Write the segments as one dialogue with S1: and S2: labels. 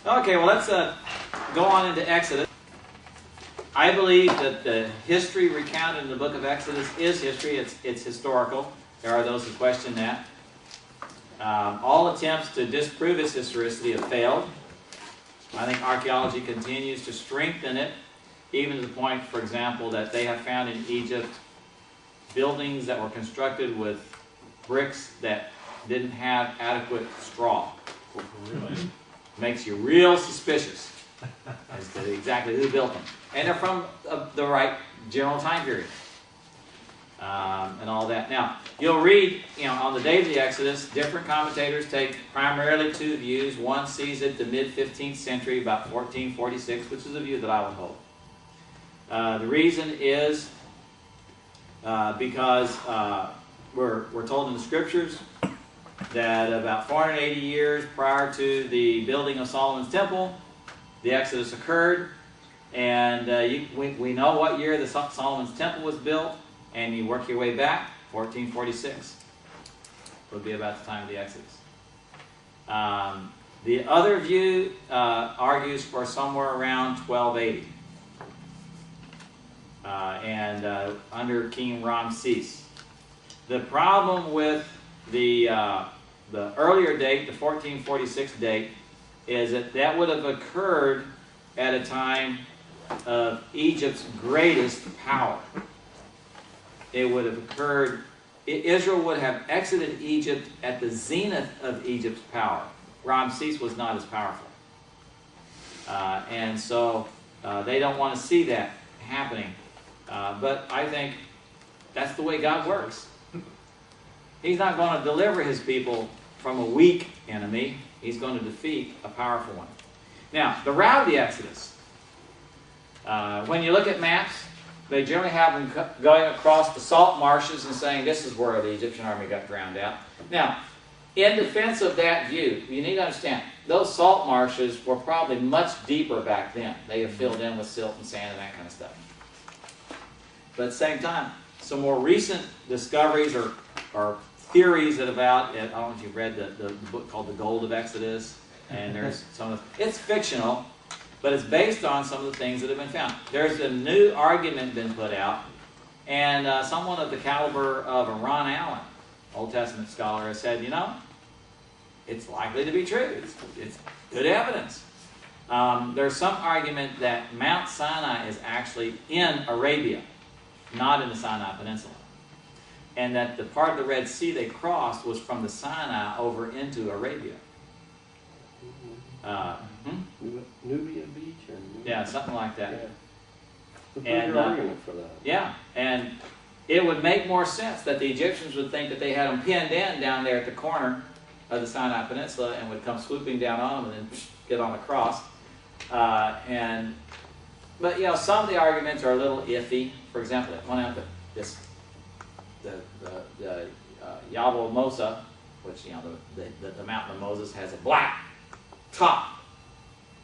S1: Okay, well, let's go on into Exodus. I believe that the history recounted in the book of Exodus is history. It's historical. There are those who question that. All attempts to disprove its historicity have failed. I think archaeology continues to strengthen it, even to the point, for example, that they have found in Egypt buildings that were constructed with bricks that didn't have adequate straw.
S2: Really?
S1: Makes you real suspicious as to exactly who built them. And they're from the right general time period. And all that. Now, you'll read, on the day of the Exodus, different commentators take primarily two views. One sees it the mid-15th century, about 1446, which is a view that I would hold. The reason is because we're told in the Scriptures that about 480 years prior to the building of Solomon's temple, the Exodus occurred. And we know what year the Solomon's temple was built. And you work your way back, 1446 would be about the time of the Exodus. The other view argues for somewhere around 1280, under King Ramses. The problem with the earlier date, the 1446 date, is that would have occurred at a time of Egypt's greatest power. It would have occurred, Israel would have exited Egypt at the zenith of Egypt's power. Ramses was not as powerful. And so they don't want to see that happening. But I think that's the way God works. He's not going to deliver his people from a weak enemy. He's going to defeat a powerful one. Now, the route of the Exodus. When you look at maps, they generally have them going across the salt marshes and saying this is where the Egyptian army got drowned out. Now, in defense of that view, you need to understand, those salt marshes were probably much deeper back then. They have filled in with silt and sand and that kind of stuff. But at the same time, some more recent discoveries or theories that have out, I don't know if you've read the book called The Gold of Exodus, and there's some of it's fictional, but it's based on some of the things that have been found. There's a new argument been put out, and someone of the caliber of Ron Allen, Old Testament scholar, has said, it's likely to be true. It's good evidence. There's some argument that Mount Sinai is actually in Arabia, not in the Sinai Peninsula, and that the part of the Red Sea they crossed was from the Sinai over into Arabia.
S3: Nubia Beach? Or
S1: yeah, something like that.
S3: Yeah. What's
S1: And,
S3: your argument for that?
S1: Yeah, and it would make more sense that the Egyptians would think that they had them pinned in down there at the corner of the Sinai Peninsula and would come swooping down on them and then get on across. But some of the arguments are a little iffy. For example, one out the Yabal Mosa, which the mountain of Moses has a black top,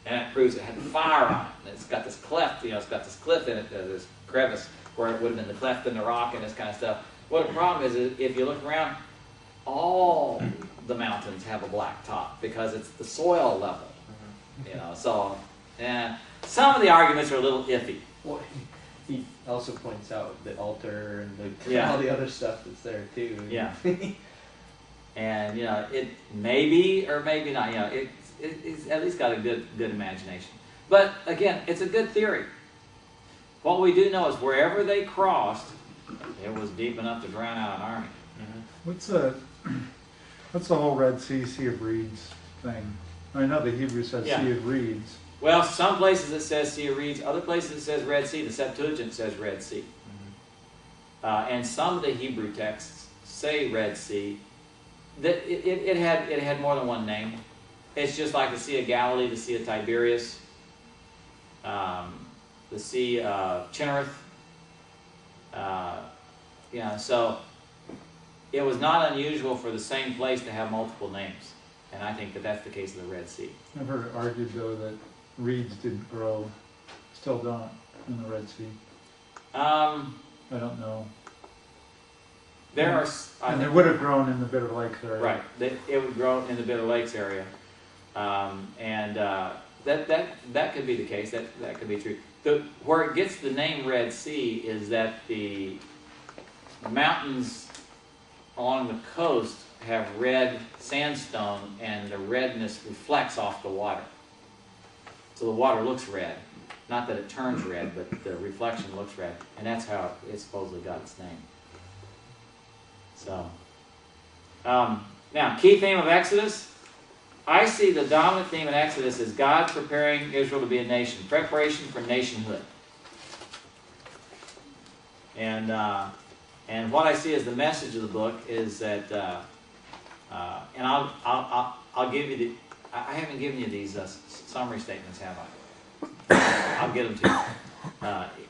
S1: and it proves it had fire on it. And it's got this cleft, it's got this cliff in it, this crevice where it would have been the cleft in the rock and this kind of stuff. What the problem is if you look around, all the mountains have a black top because it's the soil level. So some of the arguments are a little iffy.
S4: Well, he also points out the altar and
S1: Yeah.
S4: all the other stuff that's there too.
S1: Yeah. And it may be or maybe not. It's at least got a good imagination. But again, it's a good theory. What we do know is wherever they crossed, it was deep enough to drown out an army.
S2: What's the whole Red Sea of Reeds thing? I know the Hebrew says
S1: Yeah.
S2: Sea of Reeds.
S1: Well, some places it says Sea of Reeds, other places it says Red Sea. The Septuagint says Red Sea. And some of the Hebrew texts say Red Sea. That it had more than one name. It's just like the Sea of Galilee, the Sea of Tiberias, the Sea of Chinnereth. So it was not unusual for the same place to have multiple names. And I think that that's the case of the Red Sea.
S2: I've heard it argued, though, that reeds didn't grow, still don't, in the Red Sea. I don't know.
S1: There are...
S2: And they would have grown in the Bitter Lakes area.
S1: Right. It would grow in the Bitter Lakes area. that could be the case. That could be true. Where it gets the name Red Sea is that the mountains along the coast have red sandstone, and the redness reflects off the water. So the water looks red. Not that it turns red, but the reflection looks red. And that's how it supposedly got its name. So, now, key theme of Exodus. I see the dominant theme in Exodus is God preparing Israel to be a nation. Preparation for nationhood. And what I see as the message of the book is that, and I'll give you the, I haven't given you these summary statements, have I? I'll get them to you.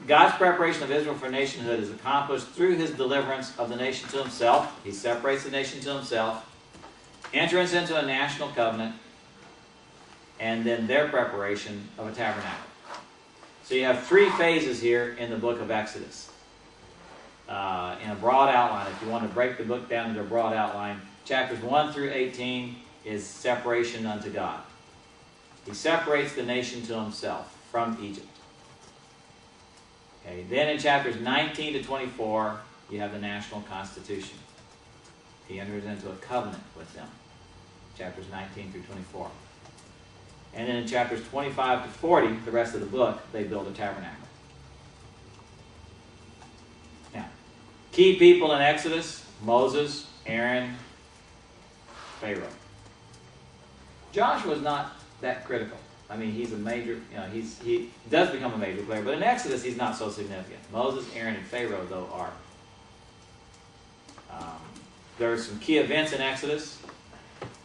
S1: God's preparation of Israel for nationhood is accomplished through his deliverance of the nation to himself. He separates the nation to himself, enters into a national covenant, and then their preparation of a tabernacle. So you have 3 phases here in the book of Exodus. In a broad outline, if you want to break the book down into a broad outline, chapters 1 through 18 is separation unto God. He separates the nation to himself from Egypt. Okay, then in chapters 19 to 24, you have the national constitution. He enters into a covenant with them. Chapters 19 through 24. And then in chapters 25 to 40, the rest of the book, they build a tabernacle. Now, key people in Exodus: Moses, Aaron, Pharaoh. Joshua's not that critical. I mean, he's a major, he does become a major player, but in Exodus he's not so significant. Moses, Aaron, and Pharaoh, though, are. There are some key events in Exodus.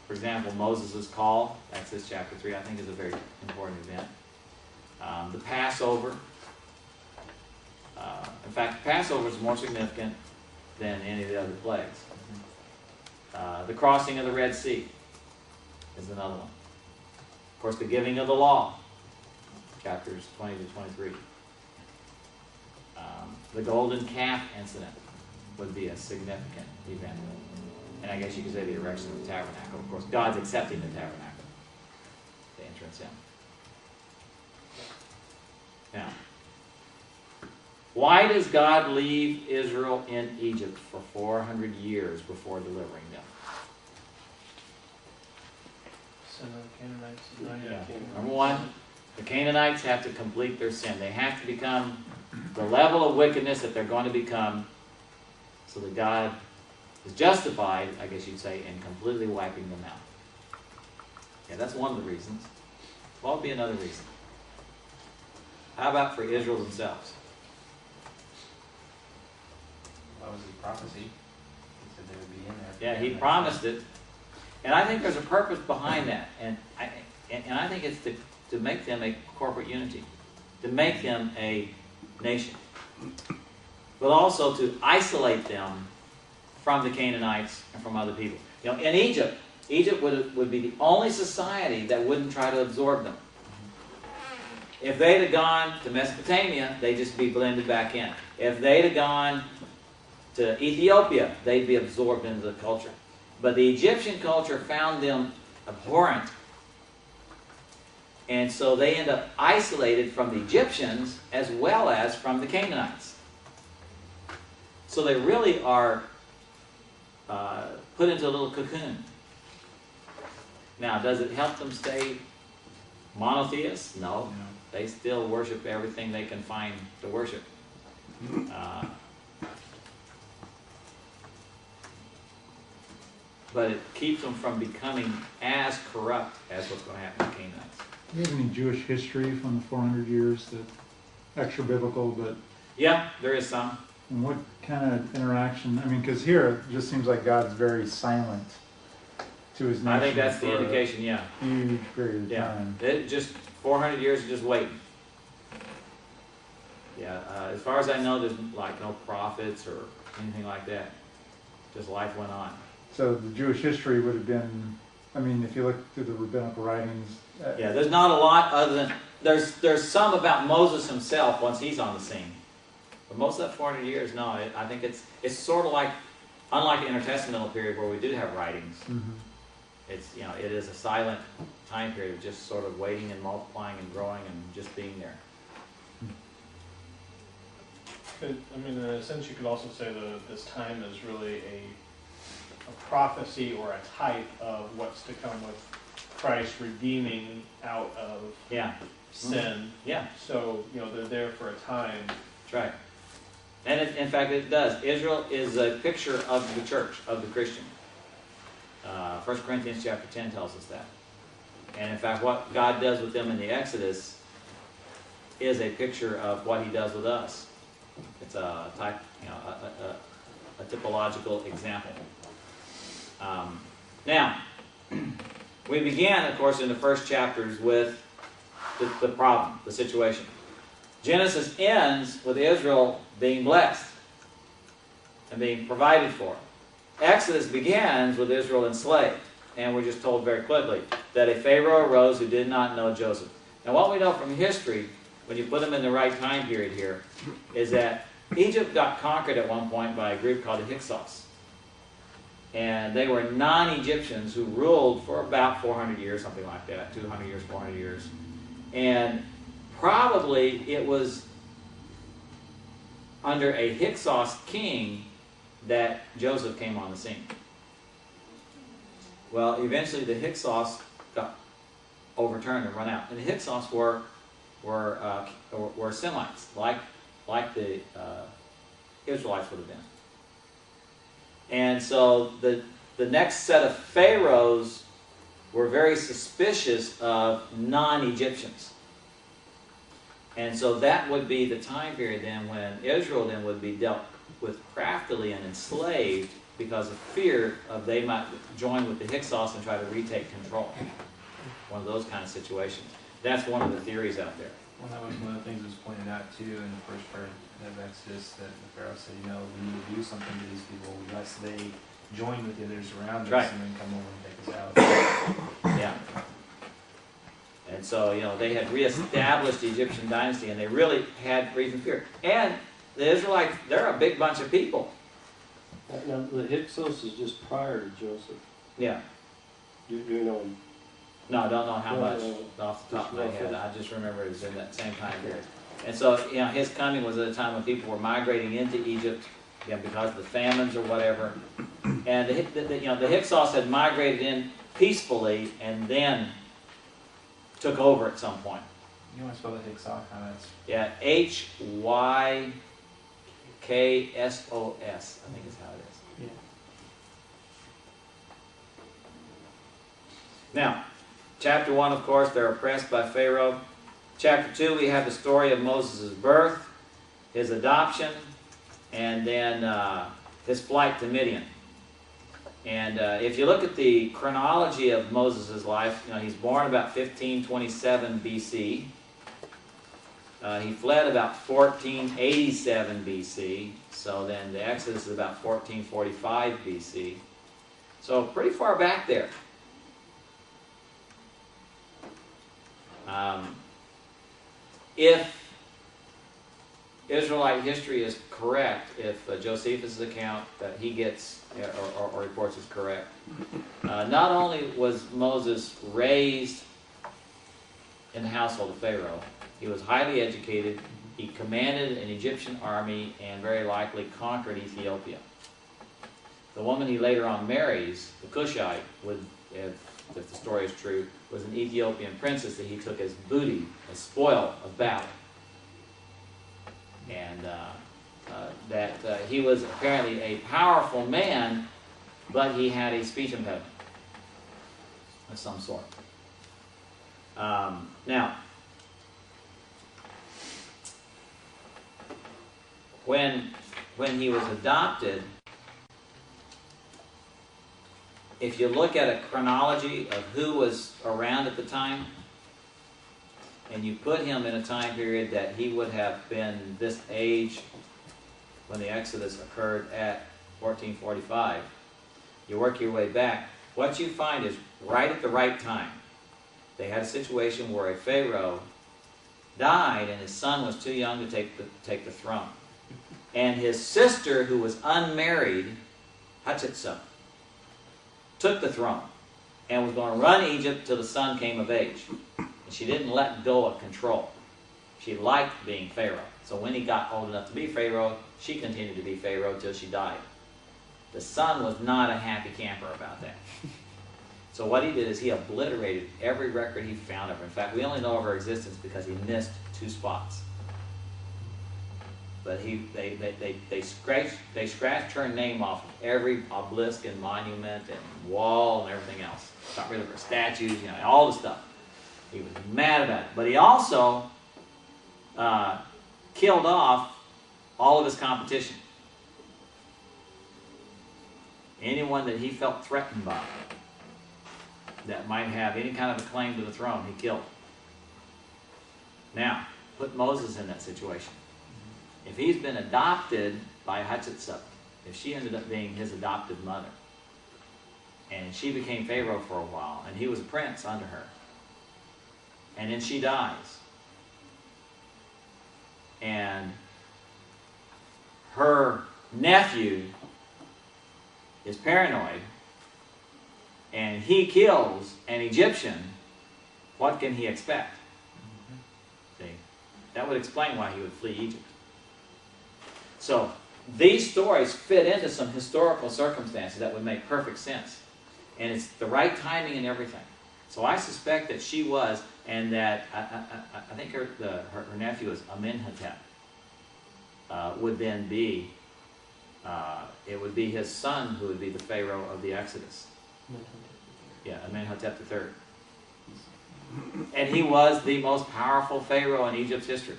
S1: For example, Moses' call, Exodus chapter 3, I think is a very important event. The Passover. In fact, the Passover is more significant than any of the other plagues. The crossing of the Red Sea is another one. Of course, the giving of the law, chapters 20 to 23. The golden calf incident would be a significant event. And I guess you could say the erection of the tabernacle. Of course, God's accepting the tabernacle, the entrance in. Now, why does God leave Israel in Egypt for 400 years before delivering them? Number one, the Canaanites have to complete their sin. They have to become the level of wickedness that they're going to become, so that God is justified, I guess you'd say, in completely wiping them out. Yeah, that's one of the reasons. What would be another reason? How about for Israel themselves?
S4: That was his prophecy. He said they would be in there.
S1: Yeah, he promised it. And I think there's a purpose behind that. And I think it's to make them a corporate unity, to make them a nation, but also to isolate them from the Canaanites and from other people. You know, in Egypt would be the only society that wouldn't try to absorb them. If they'd have gone to Mesopotamia, they'd just be blended back in. If they'd have gone to Ethiopia, they'd be absorbed into the culture. But the Egyptian culture found them abhorrent. And so they end up isolated from the Egyptians as well as from the Canaanites. So they really are put into a little cocoon. Now, does it help them stay monotheists? No. They still worship everything they can find to worship. But it keeps them from becoming as corrupt as what's going to happen to Canaanites.
S2: Do you have any Jewish history from the 400 years that extra biblical, but
S1: yeah, there is some.
S2: And what kind of interaction? I mean, because here it just seems like God's very silent to his nation.
S1: I think that's the indication. Yeah,
S2: huge period of time.
S1: It just 400 years of just waiting. Yeah, as far as I know, there's like no prophets or anything like that. Just life went on.
S2: So the Jewish history would have been, I mean, if you look through the rabbinical writings.
S1: Yeah, there's not a lot other than, there's some about Moses himself once he's on the scene. But most of that 400 years, no, I think it's sort of like, unlike the intertestamental period where we do have writings.
S2: Mm-hmm.
S1: It's, you know, it is a silent time period of just sort of waiting and multiplying and growing and just being there.
S5: I mean, in a sense, you could also say that this time is really a prophecy or a type of what's to come with Christ redeeming out of
S1: Yeah.
S5: sin.
S1: Yeah.
S5: So, you know, they're there for a time.
S1: That's right. And in fact, it does. Israel is a picture of the church, of the Christian. 1 Corinthians chapter 10 tells us that. And in fact, what God does with them in the Exodus is a picture of what He does with us. It's a type, you know, a typological example. Now, we began, of course, in the first chapters with the problem, the situation. Genesis ends with Israel being blessed and being provided for. Exodus begins with Israel enslaved. And we're just told very quickly that a Pharaoh arose who did not know Joseph. Now what we know from history, when you put them in the right time period here, is that Egypt got conquered at one point by a group called the Hyksos. And they were non-Egyptians who ruled for about 400 years, something like that, 200 years, 400 years. And probably it was under a Hyksos king that Joseph came on the scene. Well, eventually the Hyksos got overturned and run out. And the Hyksos were Semites, like the Israelites would have been. And so the next set of pharaohs were very suspicious of non-Egyptians. And so that would be the time period then when Israel then would be dealt with craftily and enslaved because of fear of they might join with the Hyksos and try to retake control. One of those kind of situations. That's one of the theories out there.
S6: Well, that was one of the things that was pointed out too in the first part of Exodus, that the Pharaoh said, you know, we need to do something to these people lest they join with the others around us,
S1: right,
S6: and then come over and take us out.
S1: Yeah. And so, you know, they had reestablished the Egyptian dynasty, and they really had reason to fear. And the Israelites, they're a big bunch of people.
S3: Now, the Hyksos is just prior to Joseph.
S1: Yeah.
S3: Do you know?
S1: No, I don't know how much
S3: No.
S1: off the top of my head. I just remember it was in that same time period. And so, you know, his coming was at a time when people were migrating into Egypt, again, because of the famines or whatever. And you know, the Hyksos had migrated in peacefully and then took over at some point.
S6: You want to spell the Hyksos? How that's...
S1: Yeah, Hyksos, I think is how it is.
S6: Yeah.
S1: Now, chapter 1, of course, they're oppressed by Pharaoh. Chapter 2, we have the story of Moses' birth, his adoption, and then his flight to Midian. And if you look at the chronology of Moses' life, you know, he's born about 1527 BC. He fled about 1487 BC. So then the Exodus is about 1445 BC. So pretty far back there. If Israelite history is correct, if Josephus' account that he gets or reports is correct, not only was Moses raised in the household of Pharaoh, he was highly educated, he commanded an Egyptian army and very likely conquered Ethiopia. The woman he later on marries, the Cushite, would, if the story is true, was an Ethiopian princess that he took as booty, as spoil of battle. And that he was apparently a powerful man, but he had a speech impediment of some sort. Now, when he was adopted, if you look at a chronology of who was around at the time, and you put him in a time period that he would have been this age when the Exodus occurred at 1445, you work your way back, what you find is right at the right time. They had a situation where a Pharaoh died and his son was too young to take the throne. And his sister, who was unmarried, Hatshepsut, took the throne. and was going to run Egypt till the son came of age. And she didn't let go of control. She liked being Pharaoh. So when he got old enough to be Pharaoh, she continued to be Pharaoh till she died. The son was not a happy camper about that. So what he did is he obliterated every record he found of her. In fact, we only know of her existence because he missed 2 spots. But they scratched her name off of every obelisk and monument and wall and everything else. Got rid of her statues, all the stuff. He was mad about it. But he also killed off all of his competition. Anyone that he felt threatened by that might have any kind of a claim to the throne, he killed. Now, put Moses in that situation. If he's been adopted by Hatshepsut, if she ended up being his adopted mother, and she became Pharaoh for a while, and he was a prince under her, and then she dies, and her nephew is paranoid, and he kills an Egyptian, what can he expect? See, that would explain why he would flee Egypt. So these stories fit into some historical circumstances that would make perfect sense. And it's the right timing and everything. So I suspect that she was, and that I think her nephew is Amenhotep, would then be, it would be his son who would be the Pharaoh of the Exodus. Yeah, Amenhotep III. And he was the most powerful Pharaoh in Egypt's history.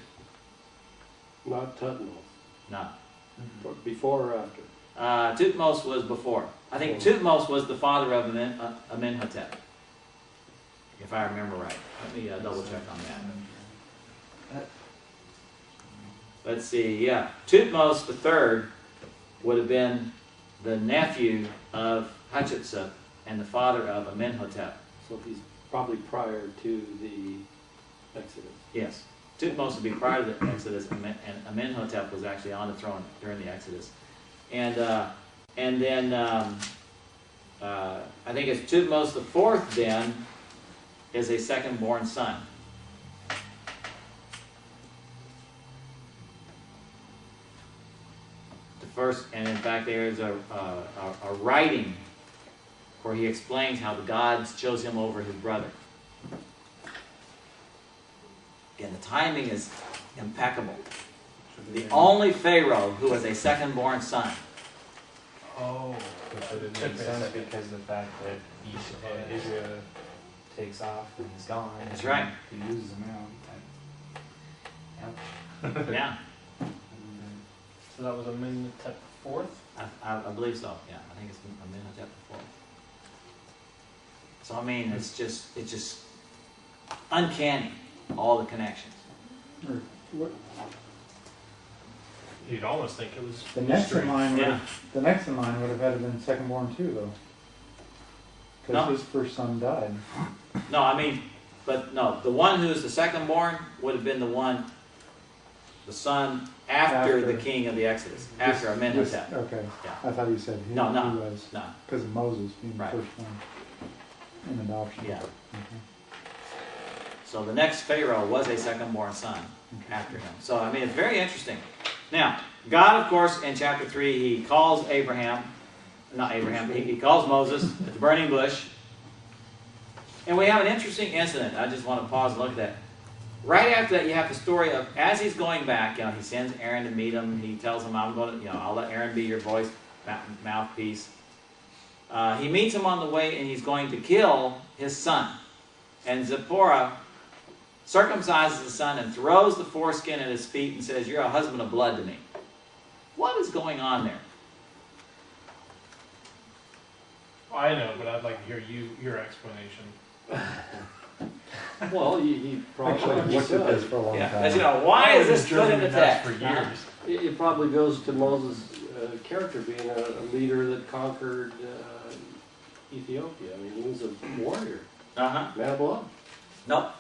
S3: Not Tutmos.
S1: No.
S3: Before or after?
S1: Tutmos was before. I think Tutmos was the father of Amenhotep, if I remember right. Let me double check on that. Let's see, yeah. Tutmos III would have been the nephew of Hatshepsut and the father of Amenhotep.
S3: So he's probably prior to the Exodus.
S1: Yes. Tutmos would be prior to the Exodus, and Amenhotep was actually on the throne during the Exodus. And then I think it's Tutmos IV then is a second-born son. The first, and in fact there is a writing where he explains how the gods chose him over his brother. And the timing is impeccable. The only Pharaoh who was a second-born son.
S6: Oh, which would have made sense because of the fact that Israel takes off and is gone.
S1: That's right.
S6: He loses them out.
S1: Yeah,
S5: So that was Amenhotep IV?
S1: I believe so. Yeah, I think it's Amenhotep IV. So I mean, it's just uncanny, all the connections.
S2: Or what-
S5: You'd almost think it was
S2: The next in line would
S1: Yeah.
S2: the next in line would have had to been second born too, though. Because
S1: No.
S2: his first son died.
S1: No, I mean, but no, the one who's the second-born would have been the son after the king of the Exodus, after Amenhotep.
S2: Okay.
S1: Yeah.
S2: I thought you said he
S1: No.
S2: was
S1: No,
S2: because of Moses being
S1: Right.
S2: the first one in adoption.
S1: yeah.
S2: Okay.
S1: So the next Pharaoh was a second-born son after him. So, I mean, it's very interesting. Now, God, of course, in chapter 3, he calls he calls Moses at the burning bush. And we have an interesting incident. I just want to pause and look at that. Right after that, you have the story of, as he's going back, he sends Aaron to meet him. He tells him, I'll let Aaron be your voice, mouthpiece. He meets him on the way, and he's going to kill his son. And Zipporah circumcises his son and throws the foreskin at his feet and says, "You're a husband of blood to me." What is going on there?
S5: I know, but I'd like to hear your explanation.
S3: Well, he
S2: Actually,
S3: probably
S2: I've looked at this for a long
S1: Yeah,
S2: time.
S1: but why is this put in the text?
S6: for years?
S3: It probably goes to Moses' character being a leader that conquered Ethiopia. I mean, he was a warrior,
S1: Uh-huh.
S3: man of blood.
S1: Nope.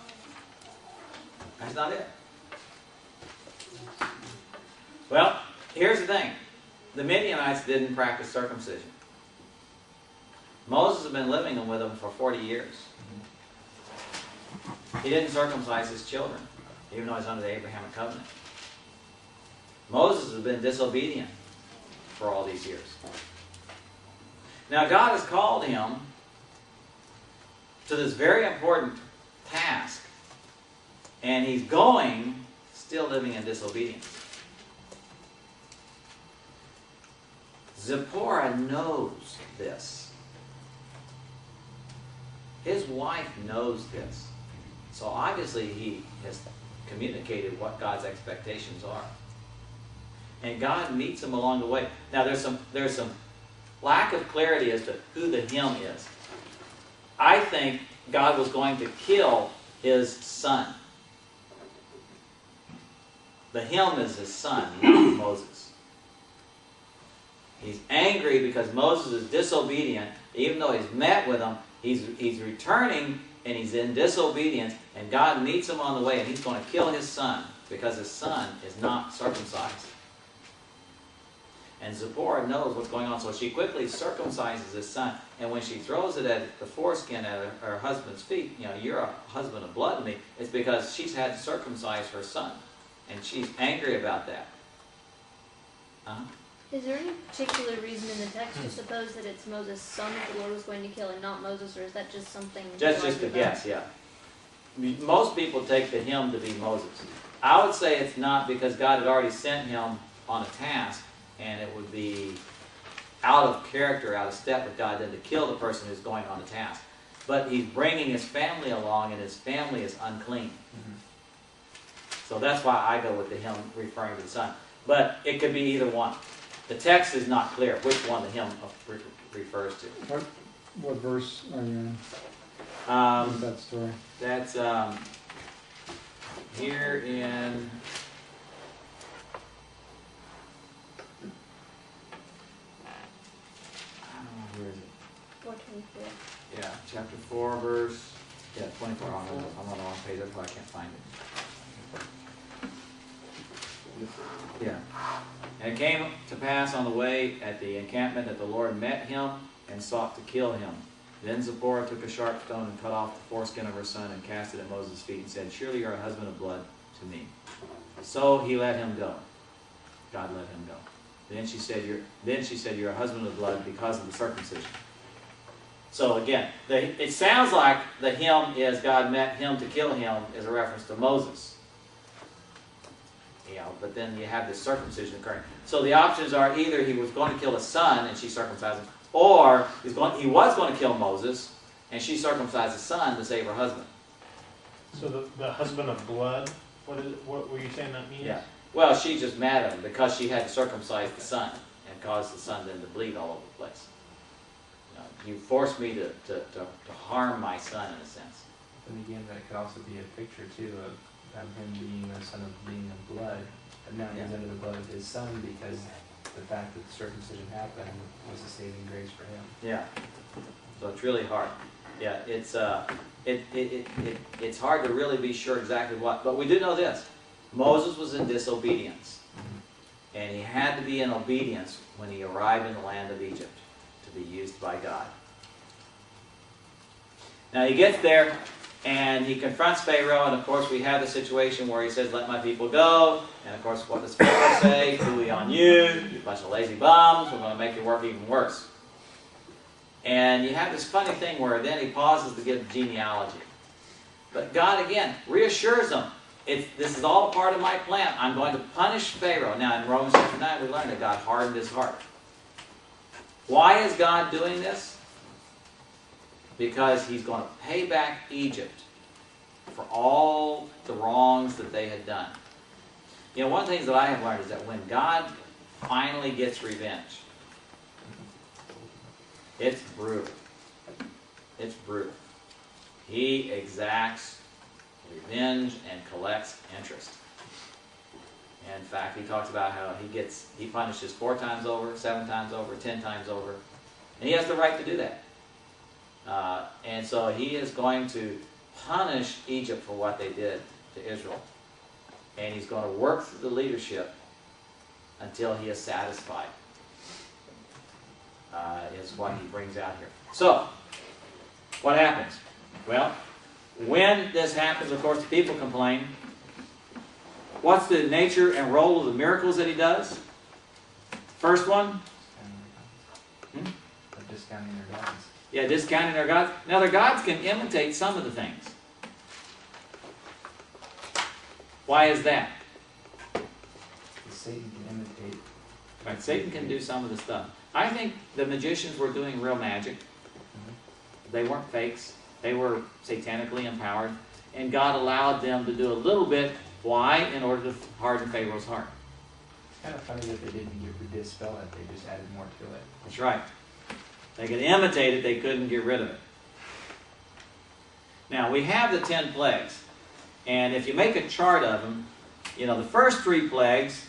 S1: That's not it. Well, here's the thing. The Midianites didn't practice circumcision. Moses had been living with them for 40 years. He didn't circumcise his children, even though he's under the Abrahamic covenant. Moses has been disobedient for all these years. Now God has called him to this very important task, and he's going, still living in disobedience. Zipporah knows this. His wife knows this. So obviously he has communicated what God's expectations are. And God meets him along the way. Now there's some lack of clarity as to who the him is. I think God was going to kill his son. The him is his son, not Moses. He's angry because Moses is disobedient. Even though he's met with him, he's returning and he's in disobedience, and God meets him on the way, and he's going to kill his son because his son is not circumcised. And Zipporah knows what's going on, so she quickly circumcises his son, and when she throws it at the foreskin at her husband's feet, you're a husband of blood to me, it's because she's had to circumcise her son, and she's angry about that.
S7: Is there any particular reason in the text to suppose that it's Moses' son that the Lord was going to kill and not Moses, or is that just something...
S1: That's just a guess, yeah. Most people take the him to be Moses. I would say it's not, because God had already sent him on a task, and it would be out of character, out of step with God then to kill the person who's going on the task. But he's bringing his family along, and his family is unclean. So that's why I go with the him referring to the son. But it could be either one. The text is not clear which one the him refers to.
S2: What verse are you in? What's that story?
S1: That's here in... Where is it?
S7: 424.
S1: Yeah, chapter 4, verse... Yeah, 24. I'm on the wrong page. That's why I can't find it. Yeah. And it came to pass on the way at the encampment that the Lord met him and sought to kill him. Then Zipporah took a sharp stone and cut off the foreskin of her son and cast it at Moses' feet and said, "Surely you are a husband of blood to me." So he let him go. God let him go. Then she said, "You're a husband of blood because of the circumcision." So again, it sounds like the him is God met him to kill him is a reference to Moses. But then you have this circumcision occurring. So the options are either he was going to kill his son and she circumcised him, or he was going to kill Moses and she circumcised his son to save her husband.
S5: So the husband of blood, what were you saying that means?
S1: Yeah. Well, she just mad at him because she had to circumcise the son and caused the son then to bleed all over the place. You forced me to harm my son in a sense.
S6: And again, that could also be a picture too of him being the son of being of blood, and now he's under the blood of his son because the fact that the circumcision happened was a saving grace for him.
S1: Yeah. So it's really hard. Yeah, it's hard to really be sure exactly what, but we do know this: Moses was in disobedience, and he had to be in obedience when he arrived in the land of Egypt to be used by God. Now he gets there. And he confronts Pharaoh, and of course we have the situation where he says, "Let my people go." And of course, what does Pharaoh say? "Fooey on you, you bunch of lazy bums, we're going to make your work even worse." And you have this funny thing where then he pauses to give genealogy. But God again reassures him, this is all part of my plan. I'm going to punish Pharaoh. Now in Romans chapter 9 we learn that God hardened his heart. Why is God doing this? Because he's going to pay back Egypt for all the wrongs that they had done. One of the things that I have learned is that when God finally gets revenge, it's brutal. It's brutal. He exacts revenge and collects interest. In fact, he talks about how he punishes 4 times over, 7 times over, 10 times over. And he has the right to do that. And so he is going to punish Egypt for what they did to Israel. And he's going to work through the leadership until he is satisfied. As is what he brings out here. So, what happens? Well, when this happens, of course, the people complain. What's the nature and role of the miracles that he does? First one?
S6: Discounting their gods.
S1: Yeah, discounting their gods. Now, their gods can imitate some of the things. Why is that?
S6: Satan can imitate.
S1: Right, Satan can do some of the stuff. I think the magicians were doing real magic. They weren't fakes. They were satanically empowered. And God allowed them to do a little bit. Why? In order to harden Pharaoh's heart.
S6: It's kind of funny that they didn't dispel it. They just added more to it.
S1: That's right. They could imitate it. They couldn't get rid of it. Now, we have the 10 plagues. And if you make a chart of them, you know, the first 3 plagues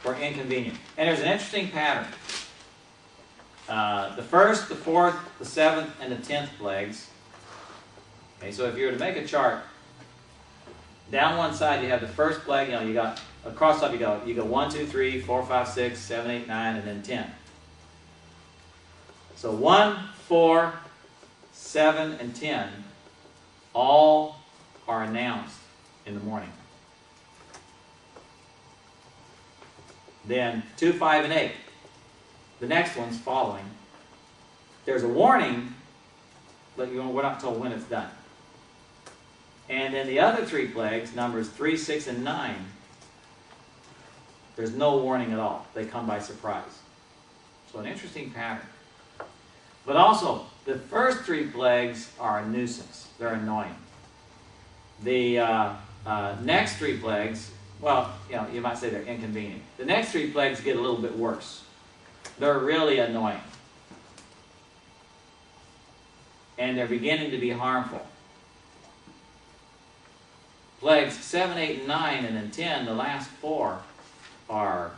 S1: were inconvenient. And there's an interesting pattern. The first, the 4th, the 7th, and the 10th plagues. Okay, so if you were to make a chart, down one side you have the first plague, you know, you got, across up you go 1, 2, 3, 4, 5, 6, 7, 8, 9, and then 10. So 1, 4, 7, and 10 all are announced in the morning. Then 2, 5, and 8. The next one's following. There's a warning, but we're not told when it's done. And then the other 3 plagues, numbers 3, 6, and 9, there's no warning at all. They come by surprise. So an interesting pattern. But also, the first 3 plagues are a nuisance. They're annoying. The next 3 plagues, well, you know, you might say they're inconvenient. The next 3 plagues get a little bit worse. They're really annoying. And they're beginning to be harmful. Plagues 7, 8, and 9, and then 10, the last 4, are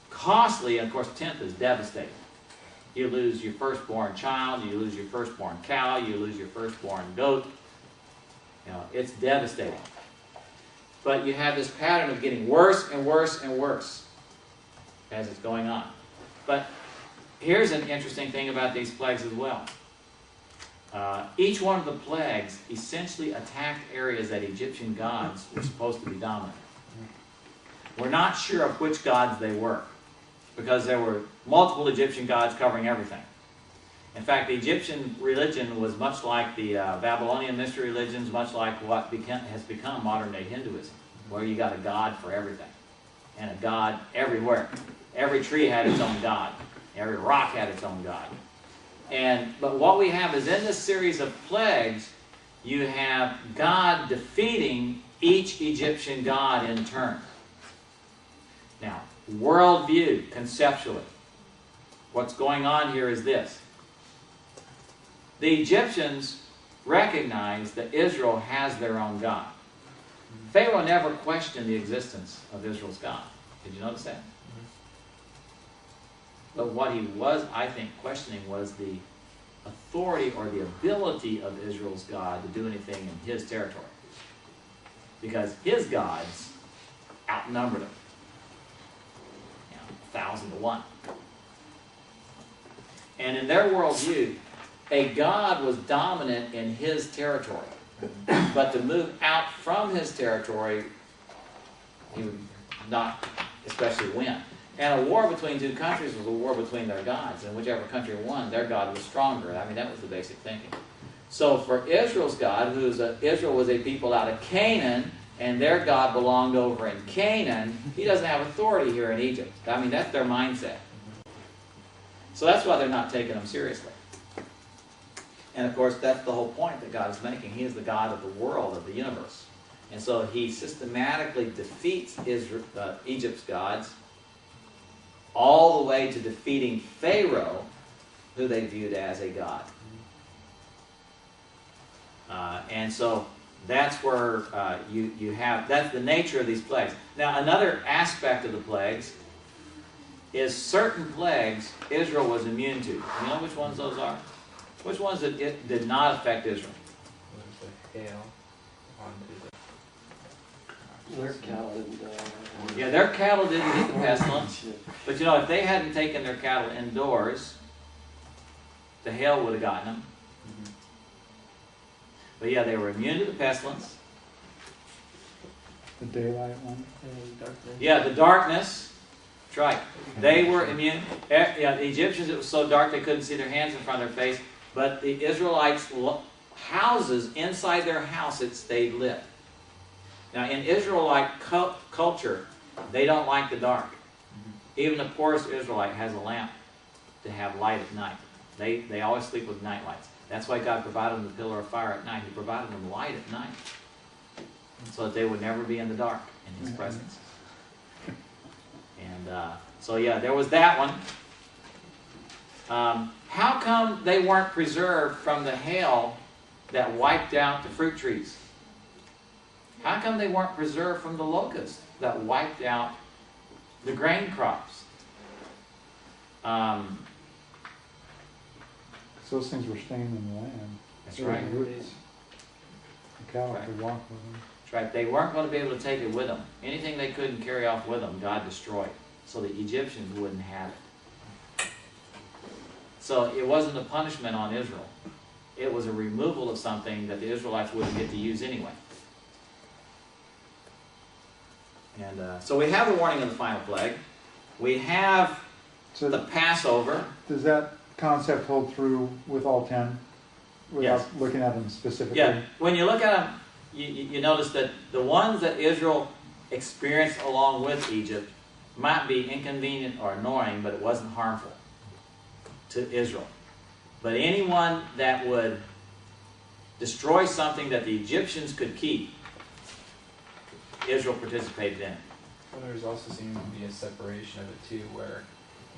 S1: costly. And of course, 10th is devastating. You lose your firstborn child, you lose your firstborn cow, you lose your firstborn goat. You know, it's devastating. But you have this pattern of getting worse and worse and worse as it's going on. But here's an interesting thing about these plagues as well. Each one of the plagues essentially attacked areas that Egyptian gods were supposed to be dominant. We're not sure of which gods they were, because there were multiple Egyptian gods covering everything. In fact, the Egyptian religion was much like the Babylonian mystery religions, much like what has become modern-day Hinduism, where you got a god for everything, and a god everywhere. Every tree had its own god. Every rock had its own god. But what we have is in this series of plagues, you have God defeating each Egyptian god in turn. Now, worldview, conceptually, what's going on here is this. The Egyptians recognize that Israel has their own God. Pharaoh never questioned the existence of Israel's God. Did you notice that? But what he was, I think, questioning was the authority or the ability of Israel's God to do anything in his territory. Because his gods outnumbered him. 1,000 to 1. And in their worldview, a god was dominant in his territory. But to move out from his territory, he would not especially win. And a war between 2 countries was a war between their gods. And whichever country won, their god was stronger. I mean, that was the basic thinking. So for Israel's God, Israel was a people out of Canaan, and their God belonged over in Canaan, he doesn't have authority here in Egypt. I mean, that's their mindset. So that's why they're not taking him seriously. And of course, that's the whole point that God is making. He is the God of the world, of the universe. And so he systematically defeats Egypt's gods all the way to defeating Pharaoh, who they viewed as a god. And so that's where you have, that's the nature of these plagues. Now, another aspect of the plagues is certain plagues Israel was immune to. You know which ones those are? Which ones did not affect Israel?
S6: The hail onto
S3: Their cattle
S1: Yeah, their cattle didn't get the pestilence. But you know, if they hadn't taken their cattle indoors, the hail would have gotten them. But yeah, they were immune to the pestilence.
S2: The daylight one.
S1: Yeah, the darkness. That's right. They were immune. Yeah, the Egyptians, it was so dark they couldn't see their hands in front of their face. But the Israelites' houses, inside their house, it stayed lit. Now, in Israelite culture, they don't like the dark. Even the poorest Israelite has a lamp to have light at night. They always sleep with night lights. That's why God provided them the pillar of fire at night. He provided them light at night, so that they would never be in the dark in His presence. And so yeah, there was that one. How come they weren't preserved from the hail that wiped out the fruit trees? How come they weren't preserved from the locust that wiped out the grain crops?
S2: So those things were staying in the land.
S1: That's right.
S2: Roots. The cattle
S1: Right.
S2: could walk with them.
S1: That's right. They weren't going to be able to take it with them. Anything they couldn't carry off with them, God destroyed, so the Egyptians wouldn't have it. So it wasn't a punishment on Israel. It was a removal of something that the Israelites wouldn't get to use anyway. And so we have the warning of the final plague. We have
S2: So
S1: the Passover.
S2: does that concept hold through with all 10? Without
S1: Yes.
S2: looking at them specifically?
S1: Yeah, when you look at them, you notice that the ones that Israel experienced along with Egypt might be inconvenient or annoying, but it wasn't harmful to Israel. But anyone that would destroy something that the Egyptians could keep, Israel participated in it.
S6: Well, there's also seemed to be a separation of it too, where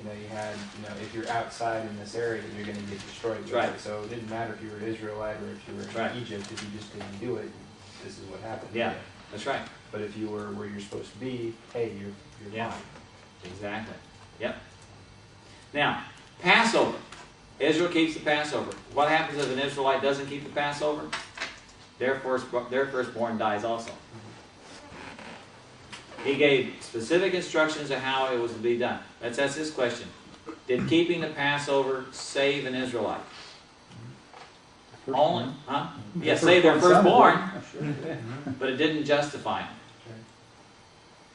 S6: you had, if you're outside in this area, you're going to get destroyed.
S1: That's right.
S6: So it didn't matter if you were an Israelite or if you were
S1: That's
S6: in
S1: right.
S6: Egypt. If you just didn't do it, this is what happened.
S1: Yeah, that's right.
S6: But if you were where you're supposed to be, hey, you're
S1: Yeah.
S6: fine.
S1: Exactly. Yep. Now, Passover. Israel keeps the Passover. What happens if an Israelite doesn't keep the Passover? Their firstborn dies also. He gave specific instructions of how it was to be done. Let's ask this question. Did keeping the Passover save an Israelite? Only, huh? Yeah, save their firstborn, but it didn't justify them.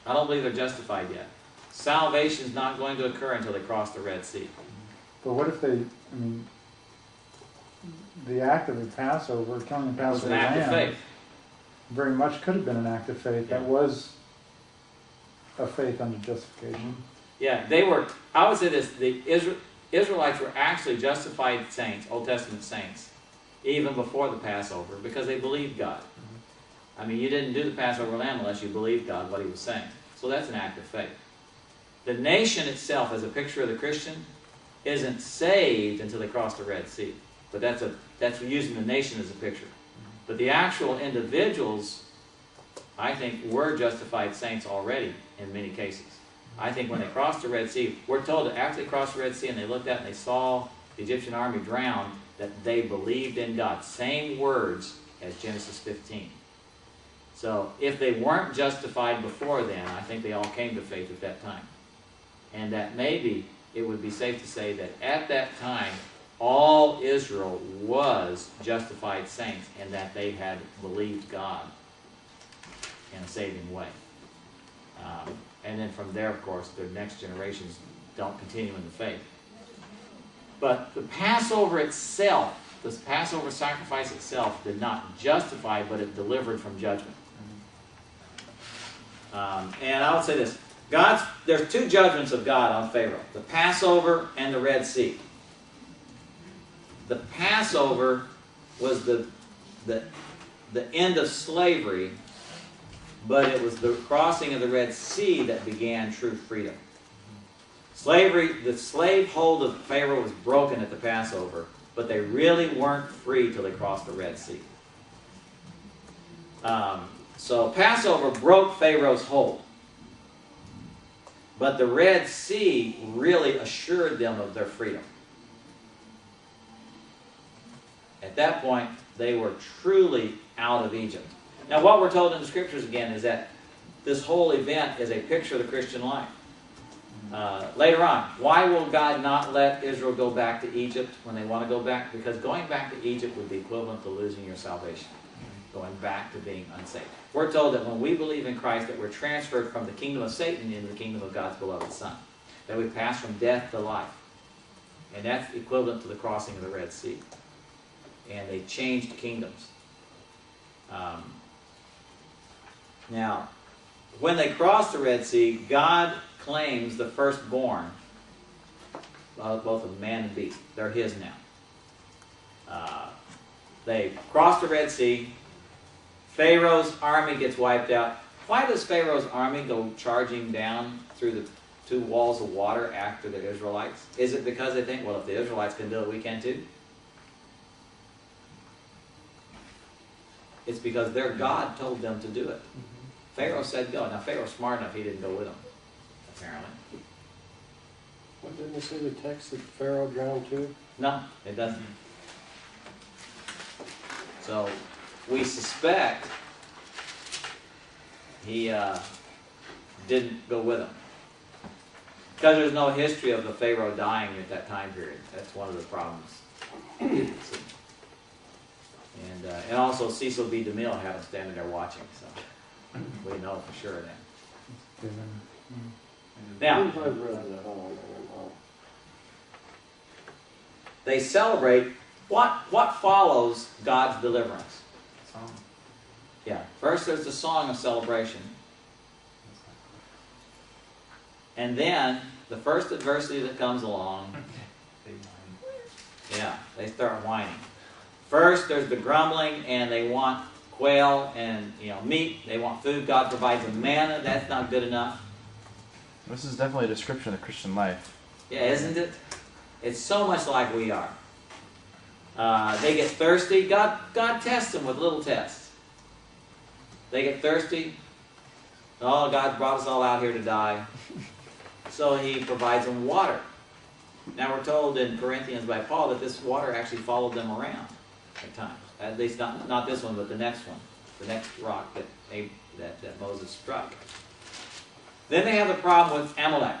S1: I don't believe they're justified yet. Salvation is not going to occur until they cross the Red Sea.
S2: But what if the act of the Passover, killing the
S1: It was
S2: Passover
S1: an act of
S2: lamb,
S1: faith.
S2: very much could have been an act of faith.
S1: Yeah.
S2: That was a faith under justification.
S1: Yeah, I would say this, the Israelites were actually justified saints, Old Testament saints, even before the Passover, because they believed God. I mean, you didn't do the Passover lamb unless you believed God, what He was saying. So that's an act of faith. The nation itself, as a picture of the Christian, isn't saved until they cross the Red Sea. But that's using the nation as a picture. But the actual individuals, I think, were justified saints already in many cases. I think when they crossed the Red Sea, we're told that after they crossed the Red Sea and they looked out and they saw the Egyptian army drown, that they believed in God. Same words as Genesis 15. So if they weren't justified before then, I think they all came to faith at that time. And that maybe it would be safe to say that at that time, all Israel was justified saints and that they had believed God in a saving way. And then from there, of course, the next generations don't continue in the faith. But the Passover itself, the Passover sacrifice itself, did not justify, but it delivered from judgment. And I would say this. There's two judgments of God on Pharaoh. The Passover and the Red Sea. The Passover was the end of slavery, but it was the crossing of the Red Sea that began true freedom. Slavery, the slave hold of Pharaoh was broken at the Passover, but they really weren't free till they crossed the Red Sea. So Passover broke Pharaoh's hold. But the Red Sea really assured them of their freedom. At that point, they were truly out of Egypt. Now, what we're told in the Scriptures again is that this whole event is a picture of the Christian life. Later on, why will God not let Israel go back to Egypt when they want to go back? Because going back to Egypt would be equivalent to losing your salvation. Going back to being unsaved. We're told that when we believe in Christ that we're transferred from the kingdom of Satan into the kingdom of God's beloved Son. That we pass from death to life. And that's equivalent to the crossing of the Red Sea. And they changed kingdoms. Now, when they crossed the Red Sea, God claims the firstborn, both of man and beast. They're his now. They crossed the Red Sea. Pharaoh's army gets wiped out. Why does Pharaoh's army go charging down through the 2 walls of water after the Israelites? Is it because they think, well, if the Israelites can do it, we can too? It's because their God told them to do it. Pharaoh said go. Now, Pharaoh's smart enough, he didn't go with them, apparently.
S3: What didn't they say the text that Pharaoh drowned too?
S1: No, it doesn't. So, we suspect he didn't go with them. Because there's no history of the Pharaoh dying at that time period. That's one of the problems. And also Cecil B. DeMille had him standing there watching, so we know for sure then. Now,
S3: I've read that on.
S1: they celebrate what follows God's deliverance.
S6: Song.
S1: Yeah. First there's the song of celebration. And then the first adversity that comes along, yeah, they start whining. First there's the grumbling, and they want quail and meat. They want food. God provides them manna. That's not good enough.
S8: This is definitely a description of the Christian life.
S1: Yeah, isn't it? It's so much like we are. They get thirsty. God tests them with little tests. They get thirsty. Oh, God brought us all out here to die. So he provides them water. Now we're told in Corinthians by Paul that this water actually followed them around at times. At least not this one, but the next one. The next rock that Moses struck. Then they have the problem with Amalek.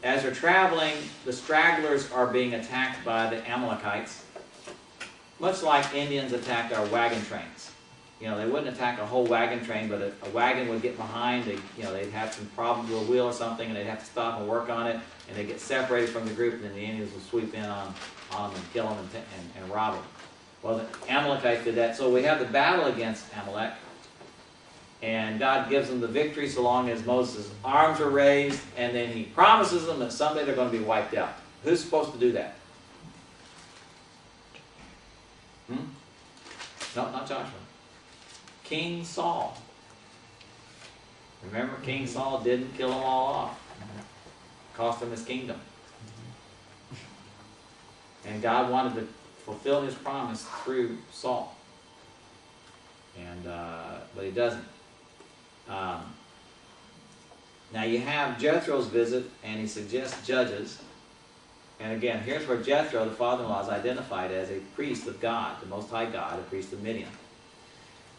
S1: As they're traveling, the stragglers are being attacked by the Amalekites, much like Indians attacked our wagon trains. They wouldn't attack a whole wagon train, but a wagon would get behind. They'd have some problems with a wheel or something, and they'd have to stop and work on it, and they'd get separated from the group, and then the Indians would sweep in on them and kill them and rob them. Well, the Amalekites did that, so we have the battle against Amalek. And God gives them the victory so long as Moses' arms are raised, and then he promises them that someday they're going to be wiped out. Who's supposed to do that? No, not Joshua. King Saul. Remember, King Saul didn't kill them all off. Cost him his kingdom. And God wanted to fulfill his promise through Saul. But he doesn't. Now you have Jethro's visit, and he suggests judges. And again, here's where Jethro, the father-in-law, is identified as a priest of God, the Most High God, a priest of Midian.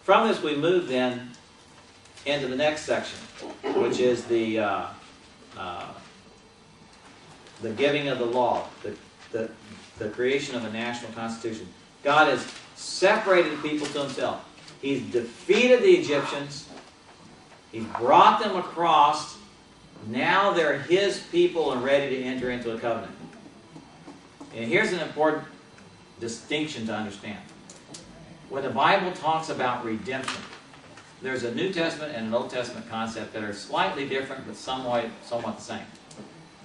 S1: From this we move then into the next section, which is the giving of the law, the creation of a national constitution. God has separated the people to himself. He's defeated the Egyptians. He's brought them across. Now they're his people and ready to enter into a covenant. And here's an important distinction to understand. When the Bible talks about redemption, there's a New Testament and an Old Testament concept that are slightly different but somewhat the same.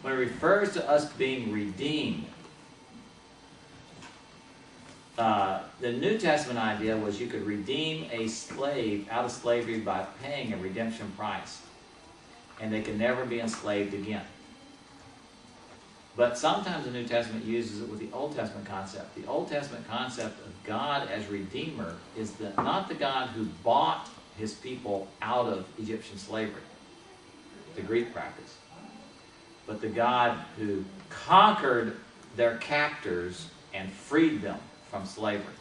S1: When it refers to us being redeemed, the New Testament idea was you could redeem a slave out of slavery by paying a redemption price, and they could never be enslaved again. But sometimes the New Testament uses it with the Old Testament concept. The Old Testament concept of God as Redeemer is not the God who bought his people out of Egyptian slavery, the Greek practice, but the God who conquered their captors and freed them from slavery.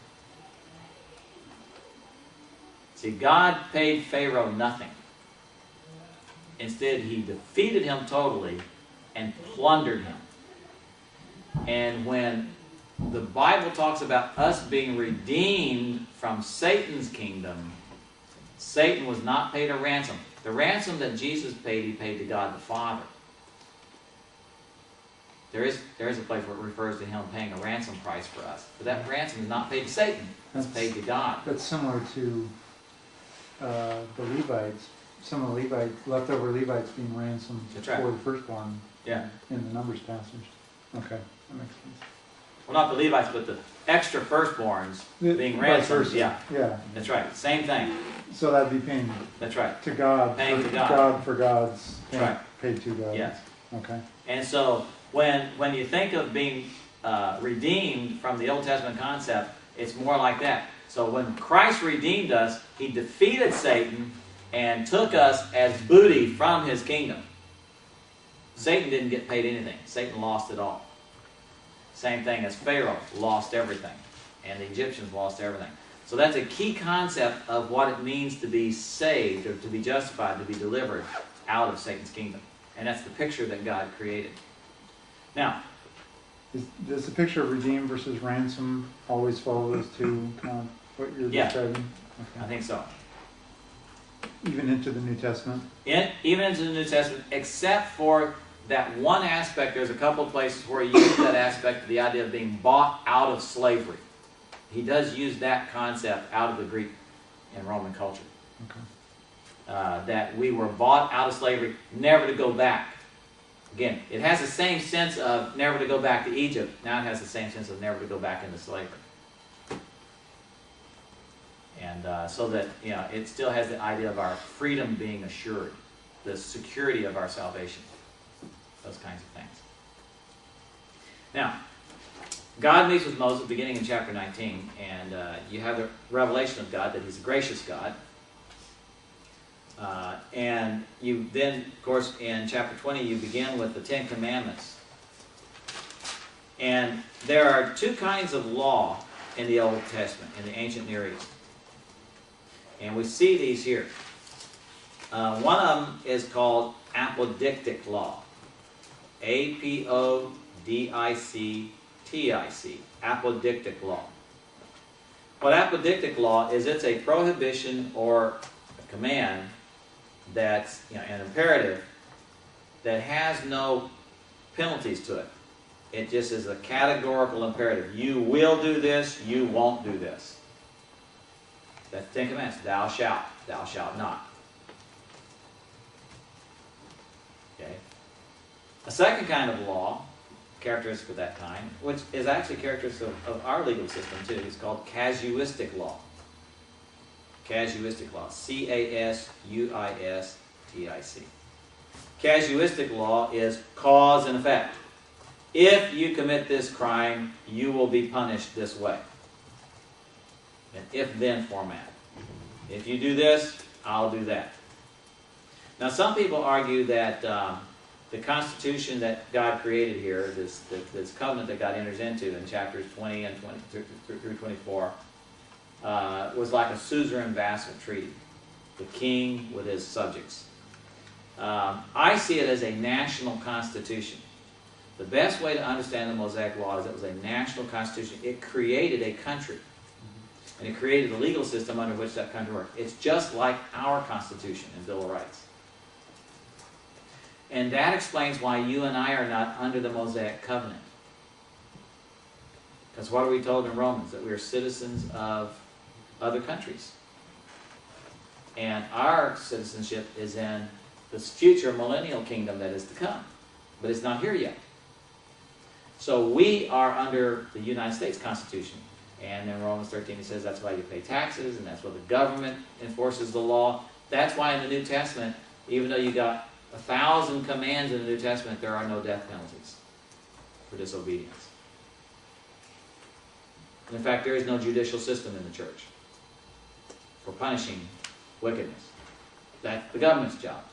S1: See, God paid Pharaoh nothing. Instead, he defeated him totally and plundered him. And when the Bible talks about us being redeemed from Satan's kingdom, Satan was not paid a ransom. The ransom that Jesus paid, he paid to God the Father. There is a place where it refers to him paying a ransom price for us. But that ransom is not paid to Satan. It's paid to God.
S2: That's similar to the Levites. Some of the Levites, leftover Levites being ransomed
S1: That's right.
S2: for the firstborn
S1: Yeah.
S2: in the Numbers passage. Okay, that makes sense.
S1: Well, not the Levites, but the extra firstborns being
S2: Vice
S1: ransomed.
S2: versa.
S1: Yeah,
S2: Yeah,
S1: that's right. Same thing.
S2: so that'd be paying
S1: That's right.
S2: to God.
S1: Paying
S2: for,
S1: to God.
S2: for God's.
S1: That's right.
S2: Paid to God.
S1: Yes.
S2: Okay.
S1: And so when you think of being redeemed from the Old Testament concept, it's more like that. So when Christ redeemed us, he defeated Satan and took us as booty from his kingdom. Satan didn't get paid anything. Satan lost it all. Same thing as Pharaoh lost everything. And the Egyptians lost everything. So that's a key concept of what it means to be saved, or to be justified, to be delivered out of Satan's kingdom. And that's the picture that God created. Now,
S2: Does the picture of redeemed versus ransom always follow those two, kind of what you're describing?
S1: I
S2: Okay.
S1: think so.
S2: Even into the New Testament?
S1: Even into the New Testament, except for that one aspect. There's a couple of places where he uses that aspect of the idea of being bought out of slavery. He does use that concept out of the Greek and Roman culture.
S2: Okay.
S1: That we were bought out of slavery, never to go back. Again, it has the same sense of never to go back to Egypt. Now it has the same sense of never to go back into slavery. And so that, it still has the idea of our freedom being assured, the security of our salvation, those kinds of things. Now, God meets with Moses beginning in chapter 19, and you have the revelation of God, that he's a gracious God. And you then, of course, in chapter 20, you begin with the Ten Commandments. And there are two kinds of law in the Old Testament, in the ancient Near East. And we see these here. One of them is called apodictic law. A-P-O-D-I-C-T-I-C. Apodictic law. What apodictic law is, it's a prohibition or a command that's an imperative that has no penalties to it. It just is a categorical imperative. You will do this, you won't do this. That's the Ten Commandments. Thou shalt not. Okay. A second kind of law, characteristic of that kind, which is actually characteristic of our legal system too, is called casuistic law. Casuistic law. C-A-S-U-I-S-T-I-C. Casuistic law is cause and effect. If you commit this crime, you will be punished this way. An if-then format. If you do this, I'll do that. Now, some people argue that the Constitution that God created here, this covenant that God enters into in chapters 20 and 20 through 24, was like a suzerain vassal treaty. The king with his subjects. I see it as a national constitution. The best way to understand the Mosaic Law is it was a national constitution. It created a country. And it created a legal system under which that country worked. It's just like our Constitution and Bill of Rights. And that explains why you and I are not under the Mosaic Covenant. Because what are we told in Romans? That we are citizens of other countries. And our citizenship is in this future millennial kingdom that is to come. But it's not here yet. So we are under the United States Constitution. And in Romans 13 it says that's why you pay taxes, and that's why the government enforces the law. That's why in the New Testament, even though you got 1,000 commands in the New Testament, there are no death penalties for disobedience. And in fact, there is no judicial system in the church for punishing wickedness. That's the government's job.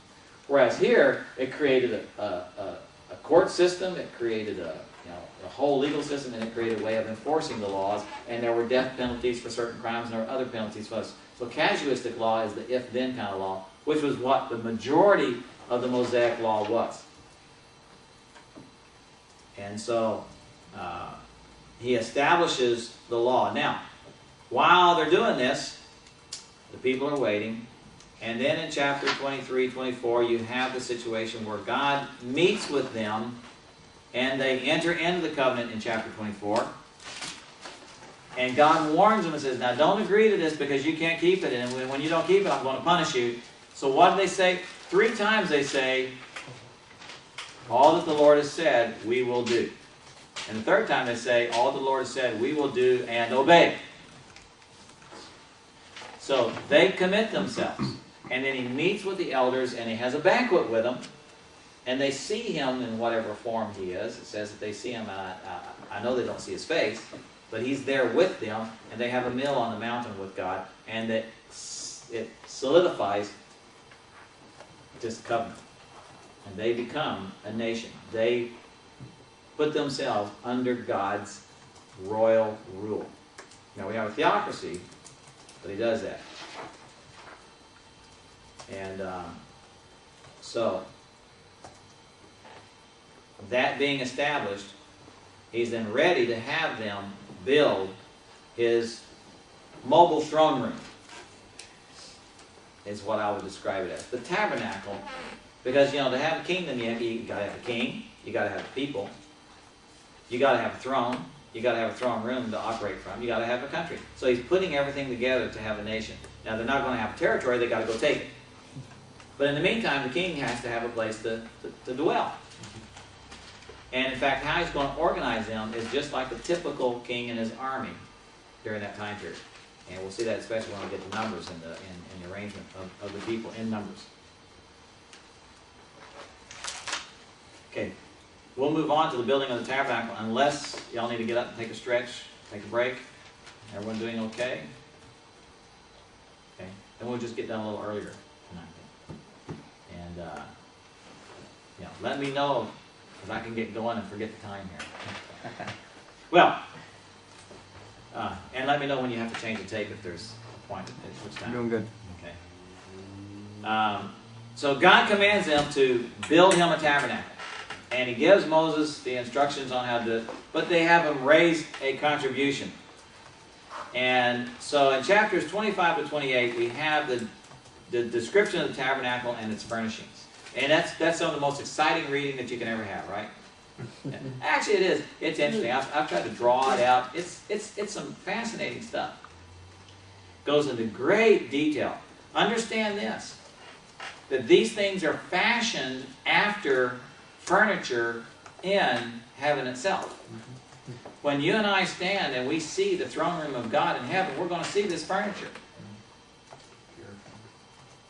S1: Whereas here, it created a court system, it created a whole legal system, and it created a way of enforcing the laws, and there were death penalties for certain crimes, and there were other penalties for us. So casuistic law is the if-then kind of law, which was what the majority of the Mosaic law was. And so he establishes the law. Now, while they're doing this, the people are waiting. And then in chapter 23, 24, you have the situation where God meets with them and they enter into the covenant in chapter 24. And God warns them and says, now don't agree to this because you can't keep it. And when you don't keep it, I'm going to punish you. So what do they say? 3 times they say, all that the Lord has said, we will do. And the 3rd time they say, all the Lord has said, we will do and obey. So they commit themselves. And then he meets with the elders and he has a banquet with them. And they see him in whatever form he is. It says that they see him, I know they don't see his face, but he's there with them. And they have a meal on the mountain with God. And that it solidifies this covenant. And they become a nation. They put themselves under God's royal rule. Now we have a theocracy, but he does that. And so, that being established, he's then ready to have them build his mobile throne room, is what I would describe it as. The tabernacle, because, to have a kingdom, you got to have a king, you got to have people, you got to have a throne, you got to have a throne room to operate from, you got to have a country. So he's putting everything together to have a nation. Now, they're not going to have territory, they got to go take it. But in the meantime, the king has to have a place to dwell. And in fact, how he's going to organize them is just like the typical king and his army during that time period. And we'll see that especially when we get to Numbers and the arrangement of the people in Numbers. Okay, we'll move on to the building of the tabernacle unless y'all need to get up and take a stretch, take a break. Everyone doing okay? Okay, then we'll just get done a little earlier tonight. And let me know, because I can get going and forget the time here. Well, and let me know when you have to change the tape if there's a point at which time.
S8: Doing good.
S1: Okay. So God commands them to build him a tabernacle. And he gives Moses the instructions on how to do it, but they have him raise a contribution. And so in chapters 25 to 28, we have the description of the tabernacle and its furnishings. And that's some of the most exciting reading that you can ever have, right? Actually, it is. It's interesting. I've tried to draw it out. It's some fascinating stuff. Goes into great detail. Understand this, that these things are fashioned after furniture in heaven itself. When you and I stand and we see the throne room of God in heaven, we're going to see this furniture.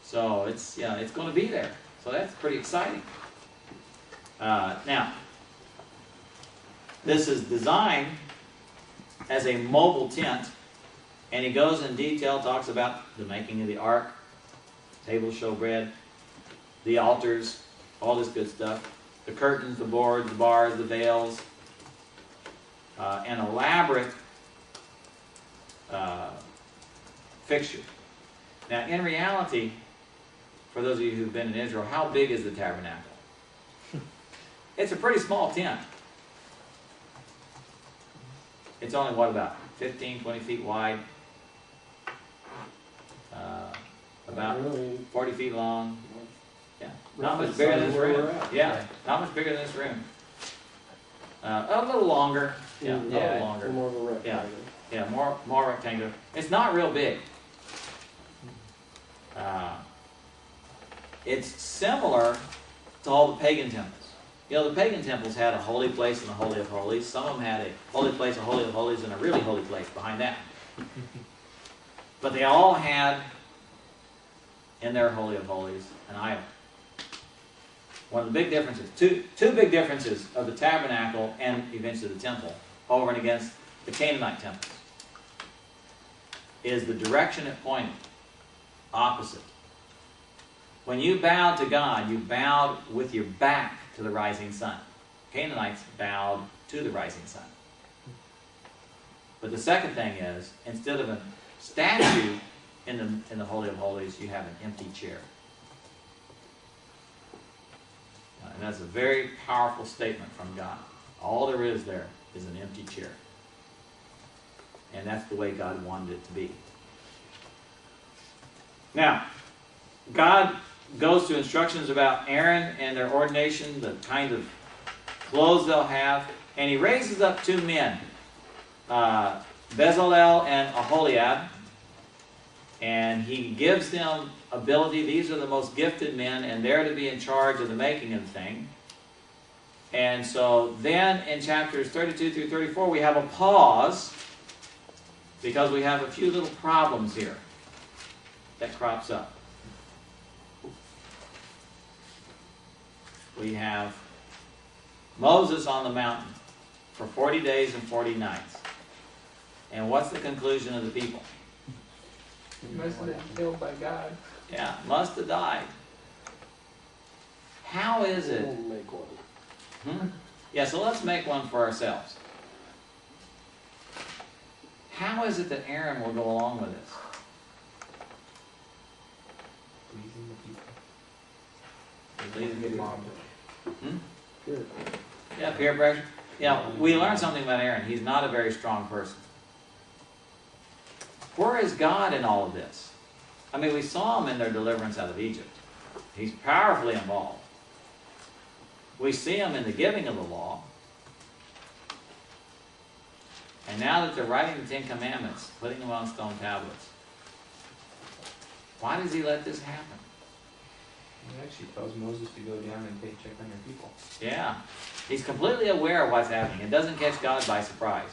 S1: So it's going to be there. So that's pretty exciting. Now, this is designed as a mobile tent, and he goes in detail, talks about the making of the ark, table show bread, the altars, all this good stuff, the curtains, the boards, the bars, the veils, an elaborate fixture. Now, in reality, for those of you who've been in Israel, how big is the tabernacle? It's a pretty small tent. It's only, what, about 15, 20 feet wide? About 40 feet long. Yeah, not much bigger than this room. Yeah, not much bigger than this room. A little longer. Yeah, a little longer.
S3: More of a rectangle.
S1: Yeah, more rectangular. It's not real big. It's similar to all the pagan temples. The pagan temples had a holy place and a holy of holies. Some of them had a holy place, a holy of holies, and a really holy place behind that. But they all had in their holy of holies an idol. One of the big differences, two big differences of the tabernacle and eventually the temple over and against the Canaanite temples is the direction it pointed, opposite. When you bowed to God, you bowed with your back to the rising sun. Canaanites bowed to the rising sun. But the second thing is, instead of a statue in the Holy of Holies, you have an empty chair. And that's a very powerful statement from God. All there is there is an empty chair. And that's the way God wanted it to be. Now, God goes to instructions about Aaron and their ordination, the kind of clothes they'll have, and he raises up two men, Bezalel and Aholiab, and he gives them ability. These are the most gifted men, and they're to be in charge of the making of the thing. And so then in chapters 32 through 34, we have a pause because we have a few little problems here that crops up. We have Moses on the mountain for 40 days and 40 nights. And what's the conclusion of the people?
S6: He must have been killed by God.
S1: Yeah, must have died. How is it?
S3: We'll make one.
S1: Yeah, so let's make one for ourselves. How is it that Aaron will go along with this?
S6: Pleasing the people.
S1: Pleasing the people.
S3: Good.
S1: Yeah, peer pressure. Yeah, we learned something about Aaron. He's not a very strong person. Where is God in all of this? I mean, we saw him in their deliverance out of Egypt. He's powerfully involved. We see him in the giving of the law. And now that they're writing the Ten Commandments, putting them on stone tablets, why does he let this happen?
S6: He actually tells Moses to go down and check on your people.
S1: Yeah. He's completely aware of what's happening. It doesn't catch God by surprise.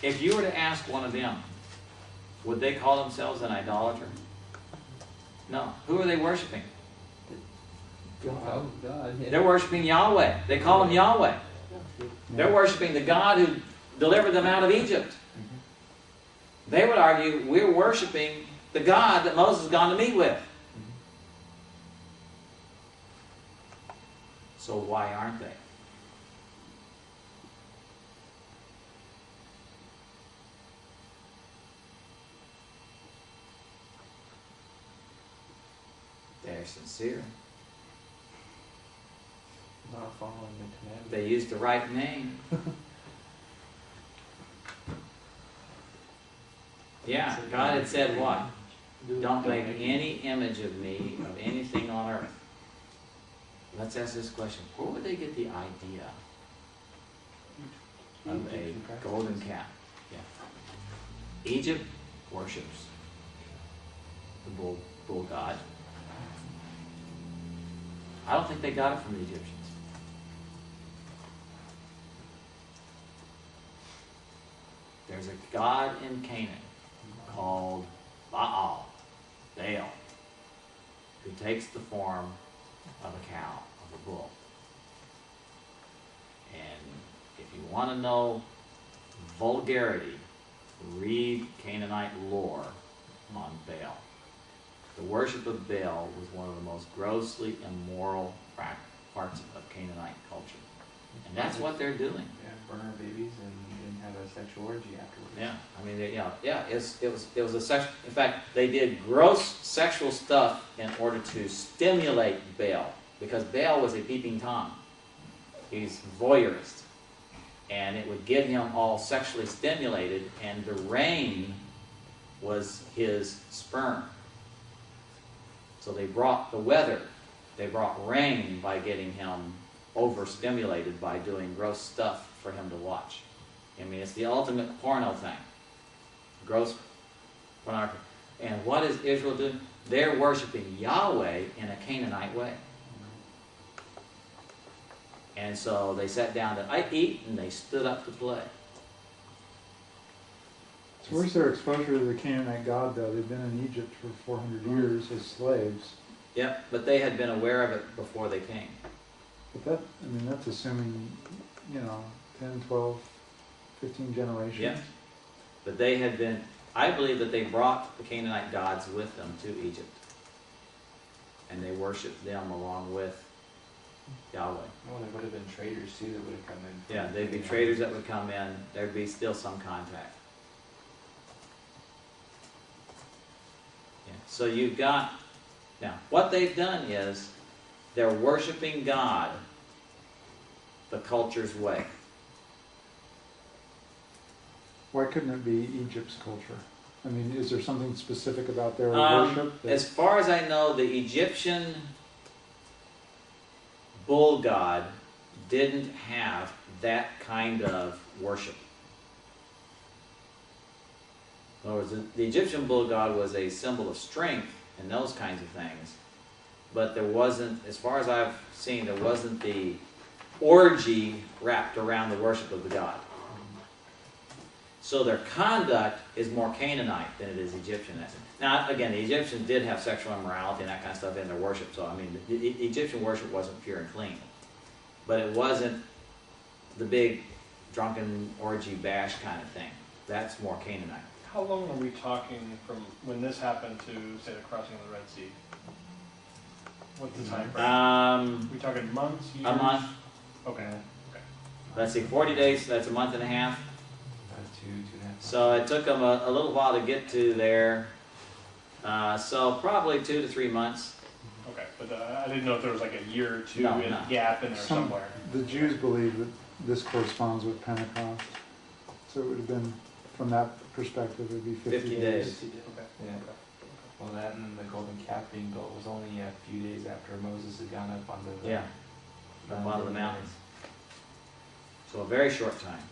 S1: If you were to ask one of them, would they call themselves an idolater? No. Who are they worshiping?
S4: God. Yeah.
S1: They're worshiping Yahweh. They call him Yahweh. They're worshiping the God who delivered them out of Egypt. They would argue, we're worshiping the God that Moses has gone to meet with. So why aren't they? They're sincere.
S6: Not following the commandments.
S1: They used the right name. Yeah, God had said what? Don't make any image of me, of anything on earth. Let's ask this question. Where would they get the idea of a golden calf? Yeah. Egypt worships the bull god. I don't think they got it from the Egyptians. There's a god in Canaan called Baal, who takes the form of a cow, of a bull. And if you want to know vulgarity, read Canaanite lore on Baal. The worship of Baal was one of the most grossly immoral parts of Canaanite culture. And that's what they're doing.
S6: Yeah, burn our babies and have a sexual orgy afterwards.
S1: Yeah, I mean, it was a sex. In fact, they did gross sexual stuff in order to stimulate Baal, because Baal was a peeping Tom. He's voyeurist, and it would get him all sexually stimulated, and the rain was his sperm. So they brought the weather. They brought rain by getting him overstimulated by doing gross stuff for him to watch. I mean, it's the ultimate porno thing. Gross pornography. And what is Israel doing? They're worshiping Yahweh in a Canaanite way. And so they sat down to eat, and they stood up to play.
S2: So where's their exposure to the Canaanite god, though? They've been in Egypt for 400 years as slaves.
S1: Yep, but they had been aware of it before they came.
S2: But that's assuming, 10, 12, 15 generations.
S1: Yep. But they had been, I believe that they brought the Canaanite gods with them to Egypt. And they worshipped them along with Yahweh.
S6: Well, there would have been traders too that would have come in.
S1: Yeah, there'd be traders that would come in. There'd be still some contact. Yeah. So you've got, now, what they've done is they're worshiping God the culture's way.
S2: Why couldn't it be Egypt's culture? I mean, is there something specific about their worship?
S1: As far as I know, the Egyptian bull god didn't have that kind of worship. In other words, the Egyptian bull god was a symbol of strength and those kinds of things. But there wasn't, as far as I've seen, there wasn't the orgy wrapped around the worship of the god. So their conduct is more Canaanite than it is Egyptian. Now, again, the Egyptians did have sexual immorality and that kind of stuff in their worship. So, I mean, the Egyptian worship wasn't pure and clean. But it wasn't the big drunken orgy bash kind of thing. That's more Canaanite.
S5: How long are we talking from when this happened to, say, the crossing of the Red Sea? What's the time frame? We talking months, years?
S1: A month.
S5: Okay.
S1: Let's see, 40 days, that's a month and a half.
S6: 2.5.
S1: So it took them a little while to get to there. So probably 2 to 3 months.
S5: Okay, but I didn't know if there was like a year or two
S1: No,
S5: in
S1: no.
S5: gap in there somewhere.
S2: The Jews believe that this corresponds with Pentecost. So it would have been, from that perspective, it would be 50 days.
S5: Okay.
S6: Yeah. Well, that and then the golden calf being built was only a few days after Moses had gone up onto the
S1: Up onto the mountains. So a very short time.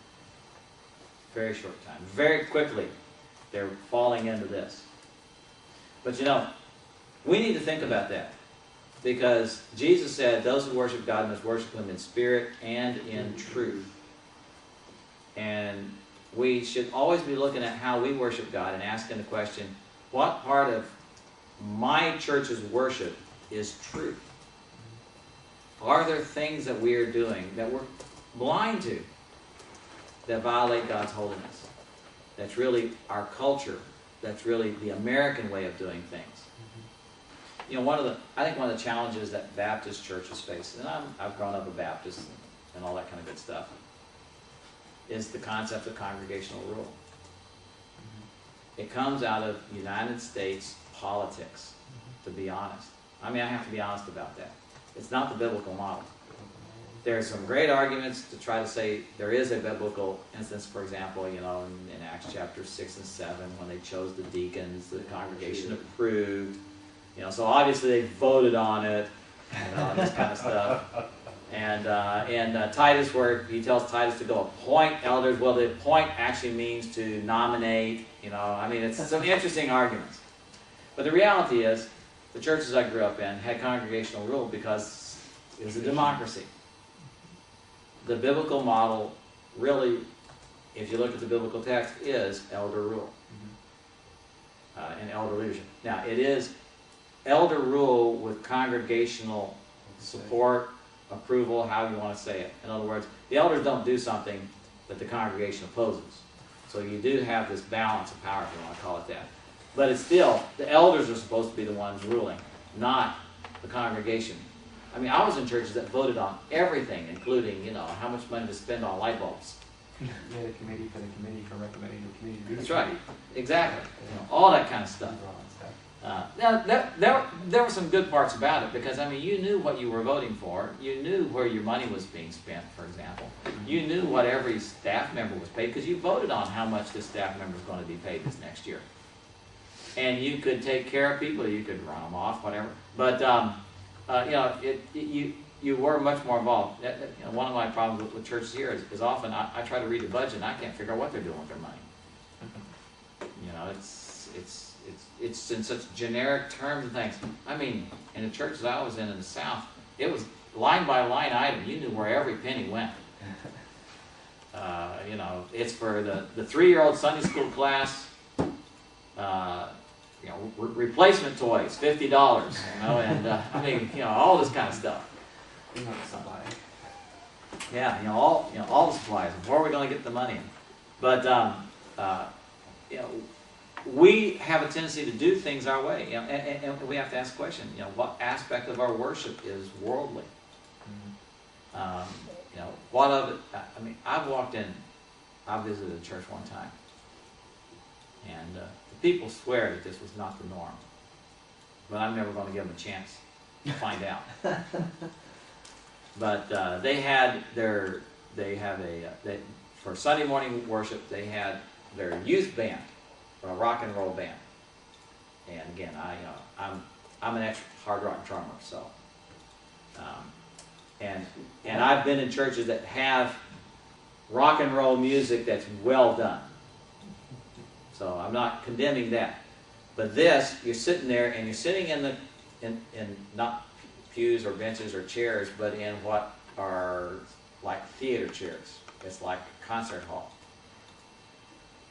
S1: Very short time. Very quickly, they're falling into this. But you know, we need to think about that. Because Jesus said, those who worship God must worship Him in spirit and in truth. And we should always be looking at how we worship God and asking the question, what part of my church's worship is truth? Are there things that we are doing that we're blind to that violate God's holiness? That's really our culture. That's really the American way of doing things. You know, I think one of the challenges that Baptist churches face, and I've grown up a Baptist and all that kind of good stuff, is the concept of congregational rule. It comes out of United States politics, to be honest. I mean, I have to be honest about that. It's not the biblical model. There are some great arguments to try to say there is a biblical instance, for example, you know, in Acts chapter 6 and 7, when they chose the deacons, the congregation approved. You know, so obviously they voted on it, you know, this kind of stuff. And Titus, where he tells Titus to go appoint elders, well, the appoint actually means to nominate, you know. I mean, it's some interesting arguments. But the reality is, the churches I grew up in had congregational rule because it was a democracy. The biblical model really, if you look at the biblical text, is elder rule and elder leadership. Now, it is elder rule with congregational support, approval, however you want to say it. In other words, the elders don't do something that the congregation opposes. So you do have this balance of power, if you want to call it that. But it's still, the elders are supposed to be the ones ruling, not the congregation. I mean, I was in churches that voted on everything, including, you know, how much money to spend on light bulbs.
S6: You had a committee for the committee for recommending the committee to do
S1: That's
S6: the
S1: right.
S6: committee.
S1: Exactly. You know, all that kind of stuff. Now, there were some good parts about it because, I mean, you knew what you were voting for. You knew where your money was being spent, for example. You knew what every staff member was paid because you voted on how much this staff member is going to be paid this next year. And you could take care of people, you could run them off, whatever. But, you know, you were much more involved. You know, one of my problems with churches here is often I try to read the budget and I can't figure out what they're doing with their money. You know, it's in such generic terms and things. I mean, in the churches I was in the South, it was line by line item. You knew where every penny went. You know, it's for the 3-year-old Sunday school class. You know, replacement toys, $50. You know, and I mean, you know, all this kind of stuff. Yeah, you know, all the supplies. Where are we going to get the money in? But you know, we have a tendency to do things our way. You know, and we have to ask the question. You know, what aspect of our worship is worldly? You know, what of it? I mean, I visited a church one time, and the people swear that this was not the norm. but I'm never going to give them a chance to find out. But for Sunday morning worship, they had their youth band, a rock and roll band. And again, I'm an extra hard rock drummer, so. And I've been in churches that have rock and roll music that's well done. So I'm not condemning that. But this, you're sitting there and you're sitting in not pews or benches or chairs, but in what are like theater chairs. It's like a concert hall.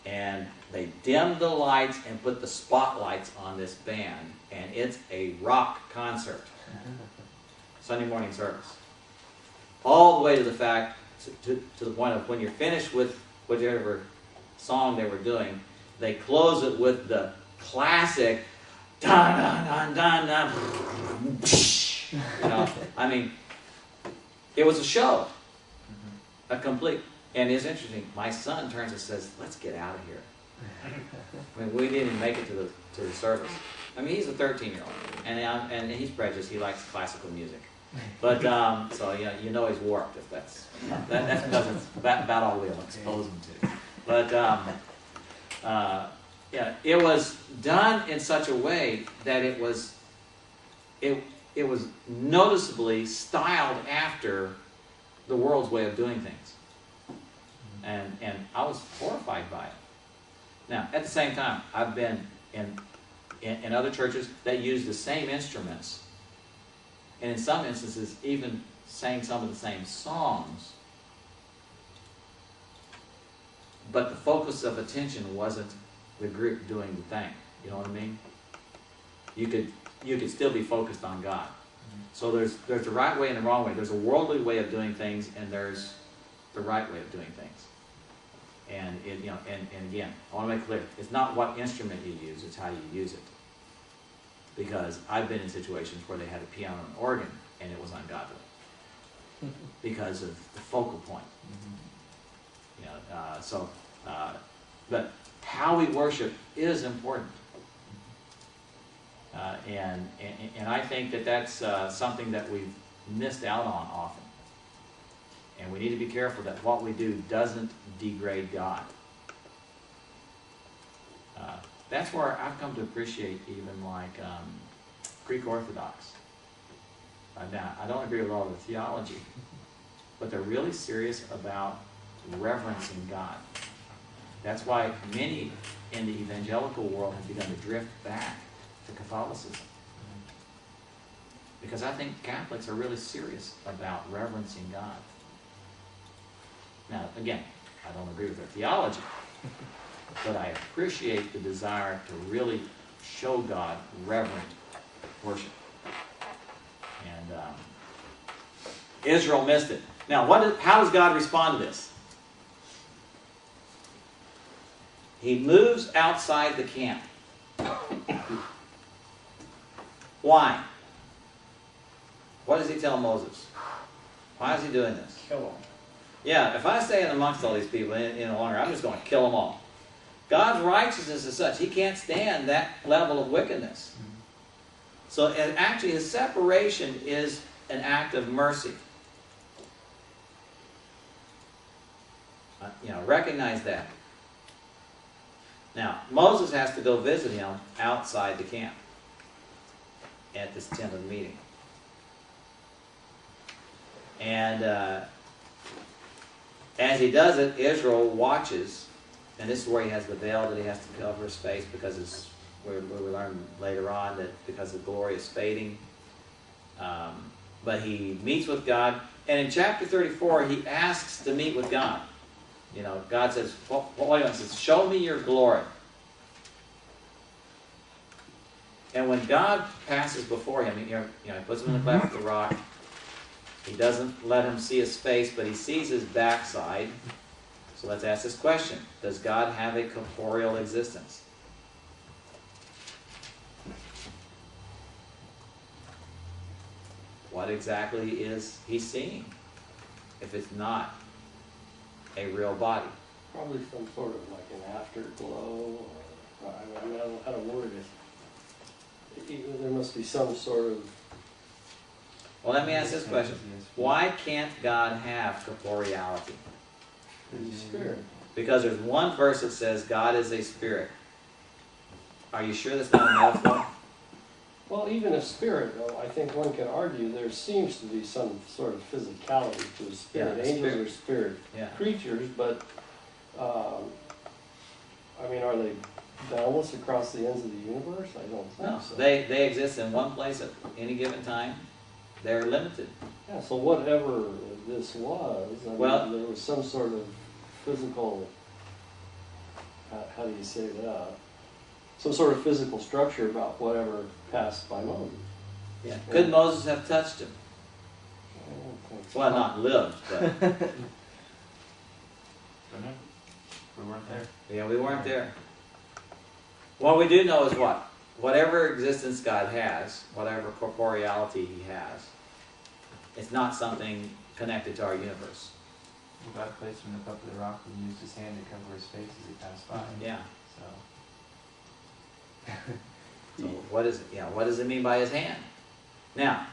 S1: And they dimmed the lights and put the spotlights on this band, and it's a rock concert. Sunday morning service. All the way to the fact, to the point of when you're finished with whatever song they were doing, they close it with the classic dun dun dun dun dun. You know, I mean, it was a show, a complete. And it's interesting. My son turns and says, "Let's get out of here." I mean, we didn't even make it to the service. I mean, he's a 13-year-old, and he's prejudiced. He likes classical music, but so you know he's warped if that's because it's about all we'll expose him to. But yeah, it was done in such a way that it was noticeably styled after the world's way of doing things. And I was horrified by it. Now, at the same time, I've been in other churches that use the same instruments, and in some instances even sang some of the same songs, but the focus of attention wasn't the group doing the thing. You know what I mean? You could still be focused on God. So there's the right way and the wrong way. There's a worldly way of doing things, and there's the right way of doing things. And and again, I want to make clear, it's not what instrument you use, it's how you use it. Because I've been in situations where they had a piano and an organ, and it was ungodly because of the focal point. But how we worship is important. And I think that's something that we've missed out on often. And we need to be careful that what we do doesn't degrade God. That's where I've come to appreciate even like Greek Orthodox. Now, I don't agree with all the theology, but they're really serious about reverencing God. That's why many in the evangelical world have begun to drift back to Catholicism. Because I think Catholics are really serious about reverencing God. Now, again, I don't agree with their theology, but I appreciate the desire to really show God reverent worship. And Israel missed it. Now, how does God respond to this? He moves outside the camp. Why? What does he tell Moses? Why is he doing this?
S5: Kill them.
S1: Yeah, if I stay in amongst all these people any longer, I'm just going to kill them all. God's righteousness is such, he can't stand that level of wickedness. So actually his separation is an act of mercy. Recognize that. Now, Moses has to go visit him outside the camp at this tent of meeting. And as he does it, Israel watches, and this is where he has the veil that he has to cover his face because we learn later on that because the glory is fading. But he meets with God, and in chapter 34, he asks to meet with God. God says, says, "Show me your glory." And when God passes before him, he puts him in the cleft of the rock. He doesn't let him see his face, but he sees his backside. So let's ask this question. Does God have a corporeal existence? What exactly is he seeing if it's not a real body?
S3: Probably some sort of like an afterglow, or I don't know how to word it. there must be some sort of...
S1: Well, let me ask this question. Why can't God have corporeality?
S3: He's spirit.
S1: Because there's one verse that says God is a spirit. Are you sure that's not a metaphor?
S3: Well, even a spirit, though, I think one can argue there seems to be some sort of physicality to a spirit.
S1: Yeah,
S3: Angels
S1: spirit.
S3: are spirit
S1: Yeah.
S3: creatures, but, I mean, are they boundless across the ends of the universe? I don't think
S1: No,
S3: so.
S1: they exist in one place at any given time. They're limited.
S3: Yeah, so whatever this was, I
S1: Well-
S3: mean, there was some sort of physical, how do you say that? Some sort of physical structure about whatever passed by Moses.
S1: Yeah. Could Moses have touched him?
S3: I don't think so.
S1: Well, not lived, but
S6: Don't know. We weren't there.
S1: yeah, we weren't there. What we do know is what? Whatever existence God has, whatever corporeality He has, it's not something connected to our universe.
S6: God placed him in the cup of the rock and used his hand to cover his face as he passed by.
S1: Yeah.
S6: So,
S1: So what is it? Yeah. What does it mean by His hand? Now,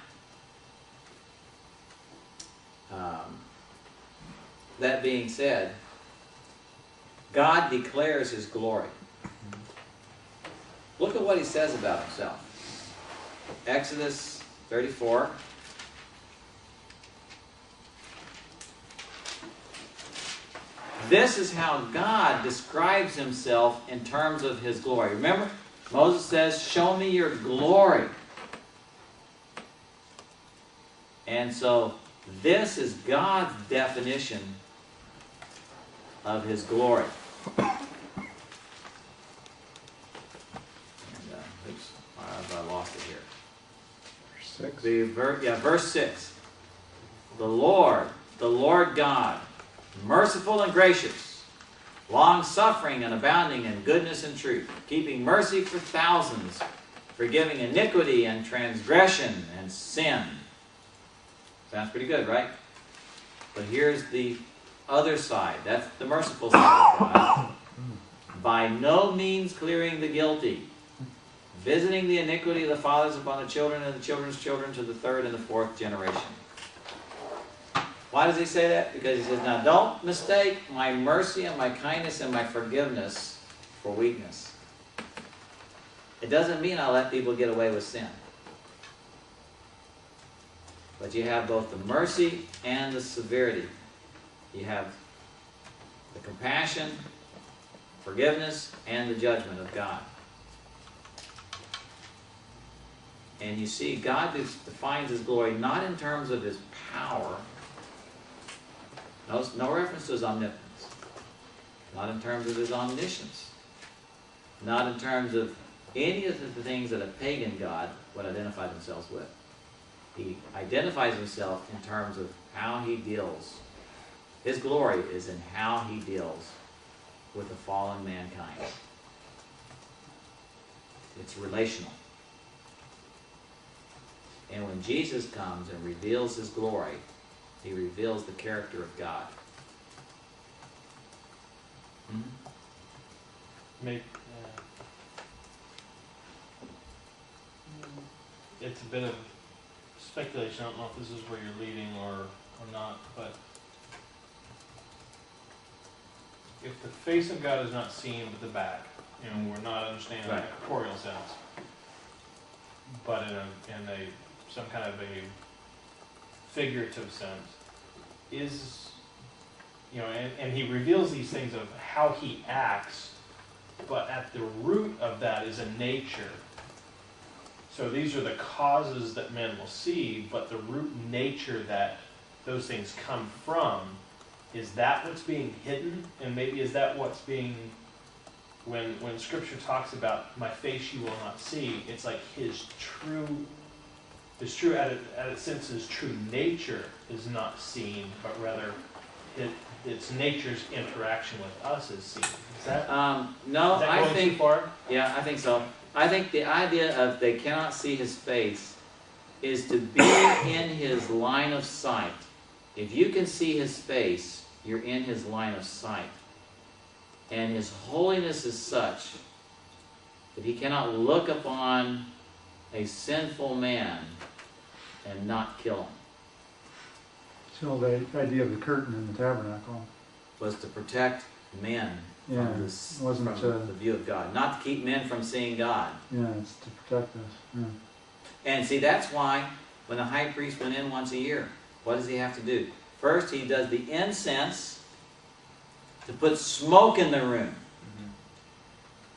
S1: that being said, God declares His glory. Look at what He says about Himself. Exodus 34. This is how God describes Himself in terms of His glory. Remember, Moses says, "Show me your glory." And so, this is God's definition of His glory. Oops, I lost it here. Verse 6. The Lord God, merciful and gracious, long-suffering and abounding in goodness and truth, keeping mercy for thousands, forgiving iniquity and transgression and sin. Sounds pretty good, right? But here's the other side. That's the merciful side of God. By no means clearing the guilty, visiting the iniquity of the fathers upon the children and the children's children to the third and the fourth generation. Why does He say that? Because He says, now don't mistake my mercy and my kindness and my forgiveness for weakness. It doesn't mean I'll let people get away with sin. But you have both the mercy and the severity. You have the compassion, forgiveness, and the judgment of God. And you see, God defines His glory not in terms of His power. No reference to His omnipotence. Not in terms of His omniscience. Not in terms of any of the things that a pagan God would identify themselves with. He identifies Himself in terms of how He deals. His glory is in how He deals with the fallen mankind. It's relational. And when Jesus comes and reveals His glory, He reveals the character of God.
S5: It's a bit of speculation. I don't know if this is where you're leading or not, but if the face of God is not seen but the back, we're not understanding in a corporeal sense, but in some kind of a figurative sense, is, and He reveals these things of how He acts, but at the root of that is a nature. So these are the causes that men will see, but the root nature that those things come from, is that what's being hidden? And maybe is that what's being, when Scripture talks about my face you will not see, it's like His true at its sense, His true nature is not seen, but rather its nature's interaction with us is seen. Is that,
S1: no,
S5: is that
S1: I
S5: going
S1: think,
S5: too far?
S1: yeah, I think so. I think the idea of they cannot see His face is to be in His line of sight. If you can see His face, you're in His line of sight. And His holiness is such that He cannot look upon a sinful man and not kill him.
S2: So the idea of the curtain in the tabernacle.
S1: Was to protect men
S2: Yeah,
S1: from, this,
S2: it wasn't
S1: from the view of God. Not to keep men from seeing God.
S2: yeah, it's to protect us. Yeah.
S1: And see, that's why when the high priest went in once a year, what does he have to do? First, he does the incense to put smoke in the room.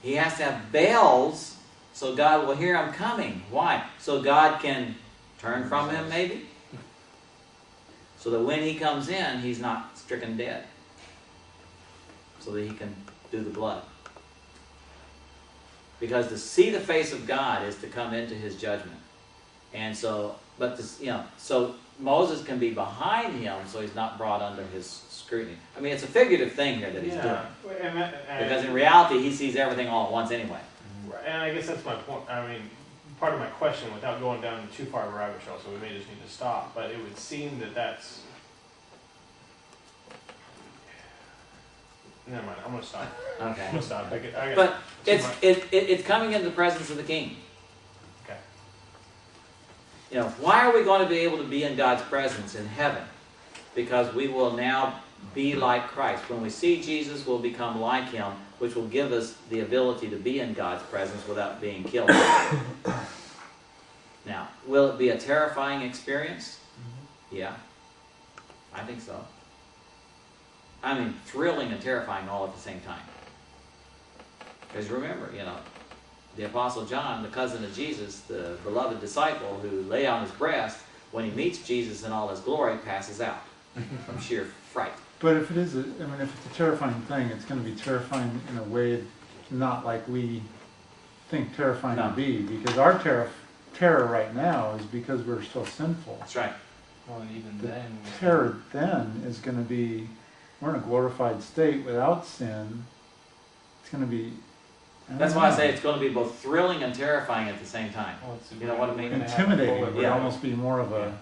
S1: He has to have bells so God will hear him coming. Why? So God can turn from him, maybe? So that when he comes in, he's not stricken dead. So that he can do the blood. Because to see the face of God is to come into his judgment. And so, but this, so Moses can be behind him so he's not brought under his scrutiny. I mean, it's a figurative thing here that he's doing. Because in reality, he sees everything all at once anyway.
S5: And I guess that's my point. I mean, part of my question, without going down too far of a rabbit trail, so we may just need to stop, but it would seem that that's... Never mind, I'm going to stop.
S1: Okay.
S5: I'm going to stop.
S1: But it's coming into the presence of the king.
S5: Okay.
S1: Why are we going to be able to be in God's presence in heaven? Because we will now be like Christ. When we see Jesus, we'll become like him, which will give us the ability to be in God's presence without being killed. Now, will it be a terrifying experience? Yeah, I think so. I mean, thrilling and terrifying all at the same time. Because remember, the Apostle John, the cousin of Jesus, the beloved disciple who lay on his breast, when he meets Jesus in all his glory, passes out from sheer fright.
S2: But if it is, if it's a terrifying thing, it's going to be terrifying in a way not like we think terrifying to be. Because our terror right now is because we're still sinful.
S1: That's right.
S6: Well, and even
S2: The
S6: then,
S2: terror then is going to be, we're in a glorified state without sin. It's going to be...
S1: That's why I say it's going to be both thrilling and terrifying at the same time.
S6: well,
S1: You know what I mean?
S2: Intimidating. It would
S1: Yeah.
S2: almost be more of a...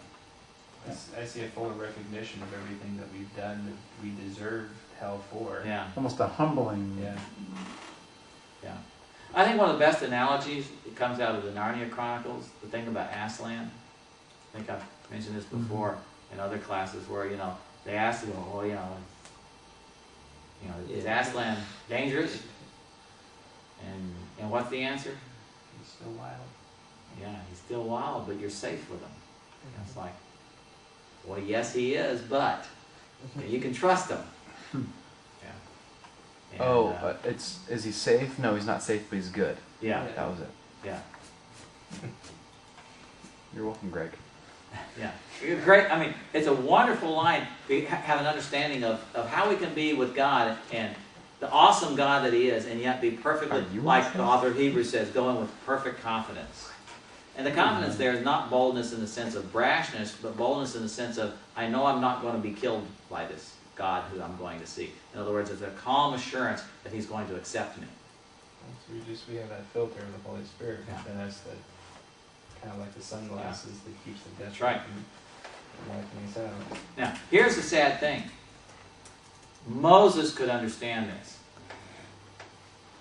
S6: I see a full recognition of everything that we've done that we deserve hell for.
S1: Yeah.
S2: almost a humbling...
S6: Yeah.
S1: Yeah. I think one of the best analogies, it comes out of the Narnia Chronicles, the thing about Aslan. I think I've mentioned this before in other classes where, they ask you, is Aslan dangerous? And what's the answer?
S6: He's still wild.
S1: Yeah, he's still wild, but you're safe with him. And it's like, well, yes, he is, but you can trust him. Yeah. And,
S8: is he safe? No, he's not safe, but he's good.
S1: Yeah.
S8: That was it.
S1: Yeah.
S8: You're welcome, Greg.
S1: Yeah. Great. I mean, it's a wonderful line. We have an understanding of how we can be with God and the awesome God that he is, and yet be perfectly, like the author of Hebrews says, going with perfect confidence. And the confidence there is not boldness in the sense of brashness, but boldness in the sense of, I know I'm not going to be killed by this God who I'm going to see. In other words, it's a calm assurance that he's going to accept me.
S6: So we have that filter of the Holy Spirit,
S1: Yeah.
S6: and that's the kind of like the sunglasses that keeps the death
S1: That's right.
S6: from wiping us out.
S1: Now, here's the sad thing. Moses could understand this.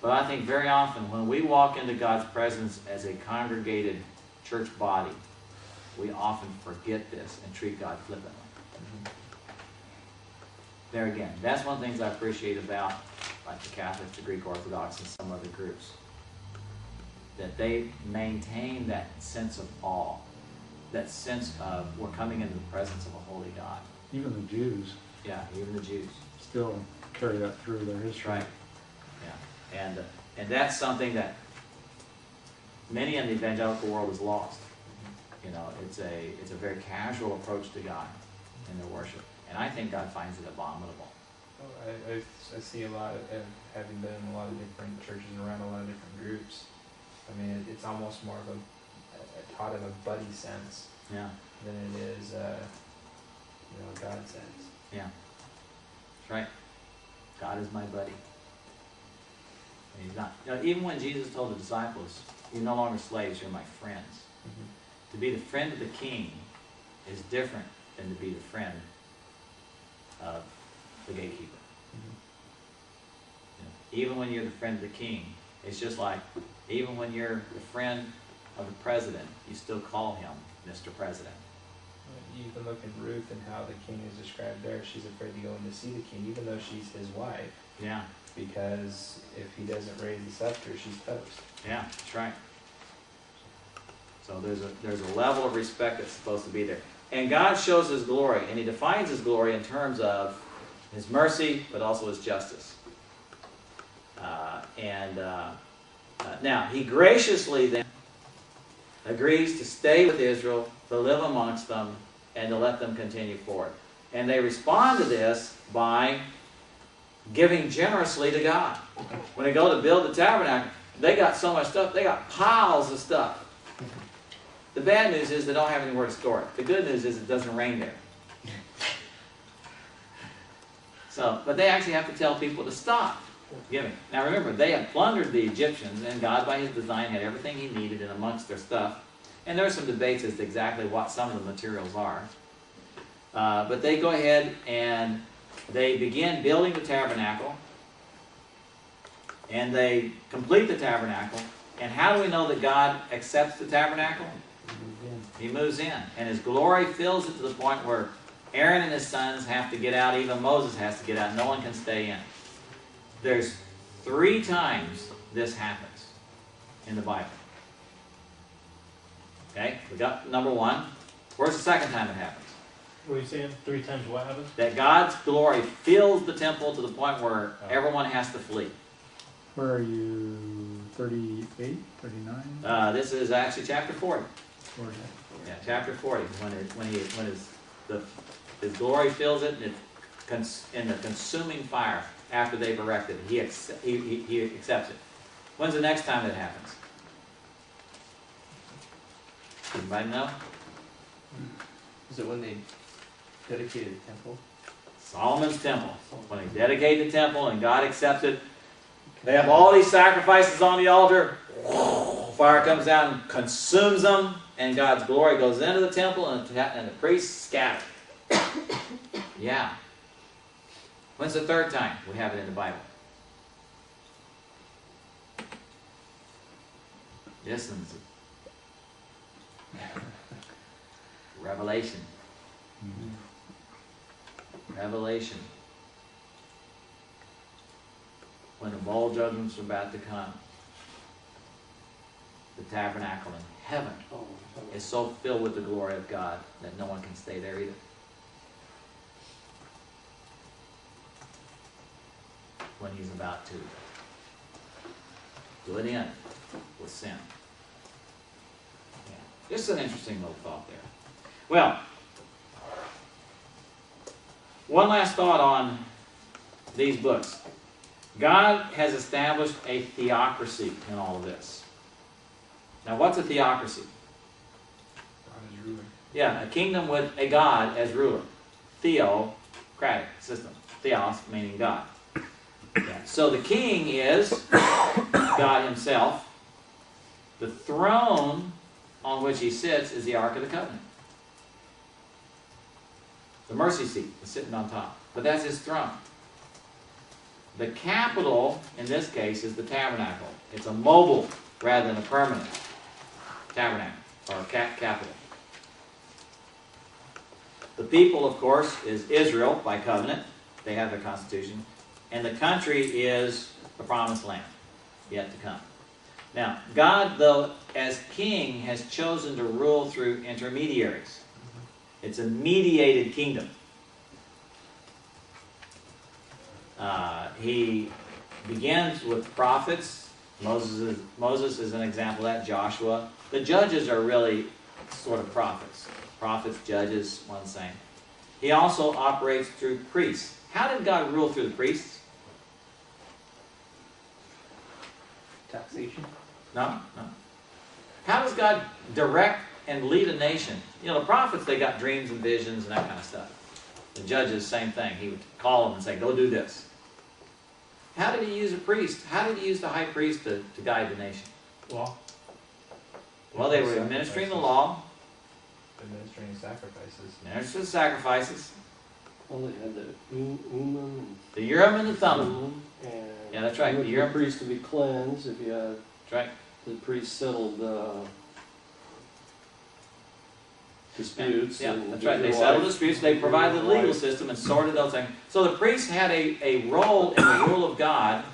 S1: But I think very often when we walk into God's presence as a congregated church body, we often forget this and treat God flippantly. There again, that's one of the things I appreciate about like the Catholics, the Greek Orthodox, and some other groups. That they maintain that sense of awe, that sense of we're coming into the presence of a holy God.
S2: Even the Jews
S1: Yeah, even the Jews.
S2: still carry that through their history.
S1: Right. Yeah. And that's something that many in the evangelical world has lost. It's a very casual approach to God in their worship. And I think God finds it abominable.
S6: I see a lot of, having been in a lot of different churches and around a lot of different groups, I mean, it's almost more of a taught in a buddy sense
S1: Yeah.
S6: than it is, a God sense.
S1: Yeah. That's right. God is my buddy. And he's not. Even when Jesus told the disciples, you're no longer slaves, you're my friends. To be the friend of the king is different than to be the friend of the gatekeeper. Even when you're the friend of the king, it's just like, even when you're the friend of the president, you still call him Mr. President.
S6: You can look at Ruth and how the king is described there. She's afraid to go in to see the king, even though she's his wife,
S1: Yeah,
S6: because if he doesn't raise the scepter, she's toast.
S1: yeah, that's right. So there's a level of respect that's supposed to be there. And God shows his glory, and he defines his glory in terms of his mercy, but also his justice. Now, he graciously then agrees to stay with Israel, to live amongst them, and to let them continue forward. And they respond to this by giving generously to God. When they go to build the tabernacle, they got so much stuff, they got piles of stuff. The bad news is they don't have anywhere to store it. The good news is it doesn't rain there. So, but they actually have to tell people to stop giving. Now remember, they had plundered the Egyptians, and God, by his design, had everything he needed in amongst their stuff. And there are some debates as to exactly what some of the materials are. But they go ahead and they begin building the tabernacle. And they complete the tabernacle. And how do we know that God accepts the tabernacle? He moves in. And his glory fills it to the point where Aaron and his sons have to get out. Even Moses has to get out. No one can stay in. There's 3 times this happens in the Bible. Okay, we got number 1. Where's the second time it happens?
S5: What are you saying? 3 times what happens?
S1: That God's glory fills the temple to the point where everyone has to flee.
S2: Where are you? 38, 39?
S1: This is actually chapter 40.
S2: 40.
S1: Yeah, chapter 40. When his glory fills it, and it's in the consuming fire after they've erected it. He accepts it. When's the next time that happens? Anybody know?
S4: Is it when they dedicated the temple?
S1: Solomon's temple. When they dedicate the temple and God accepts it, they have all these sacrifices on the altar. Fire comes down and consumes them, and God's glory goes into the temple, and the priests scatter. Yeah. When's the third time we have it in the Bible? This one's Revelation. Revelation. When the bowl judgments are about to come, the tabernacle in heaven is so filled with the glory of God that no one can stay there either. When he's about to do it in with sin. Yeah. This is an interesting little thought there. Well, one last thought on these books. God has established a theocracy in all of this. Now, what's a theocracy?
S6: God is ruler.
S1: Yeah, a kingdom with a God as ruler. Theocratic system. Theos meaning God. Yeah. So the king is God himself. The throne on which he sits is the Ark of the Covenant. The mercy seat is sitting on top. But that's his throne. The capital, in this case, is the tabernacle. It's a mobile rather than a permanent tabernacle or capital. The people, of course, is Israel by covenant. They have their constitution. And the country is the promised land, yet to come. Now, God, though, as king, has chosen to rule through intermediaries. It's a mediated kingdom. He begins with prophets. Moses is an example of that. Joshua. The judges are really sort of prophets. Prophets, judges, one same. He also operates through priests. How did God rule through the priests?
S4: Taxation?
S1: No. How does God direct and lead a nation? You know, the prophets, they got dreams and visions and that kind of stuff. The judges, same thing. He would call them and say, go do this. How did he use a priest? How did he use the high priest to guide the nation?
S5: Law.
S1: Well, they were administering the law,
S6: Administering sacrifices.
S1: administering
S3: Well,
S1: sacrifices,
S3: they had the Urim
S1: the Urim and the
S3: and
S1: Thummim.
S3: Thummim, and
S1: Yeah, that's right.
S3: the
S1: The Urim.
S3: priest to be cleansed. If you had
S1: That's right.
S3: the priest settled disputes.
S1: Yeah,
S3: and
S1: that's right. They
S3: your
S1: settled
S3: life-
S1: disputes. They provided the legal
S3: life.
S1: system and sorted those things. So the priest had a role in the rule of God.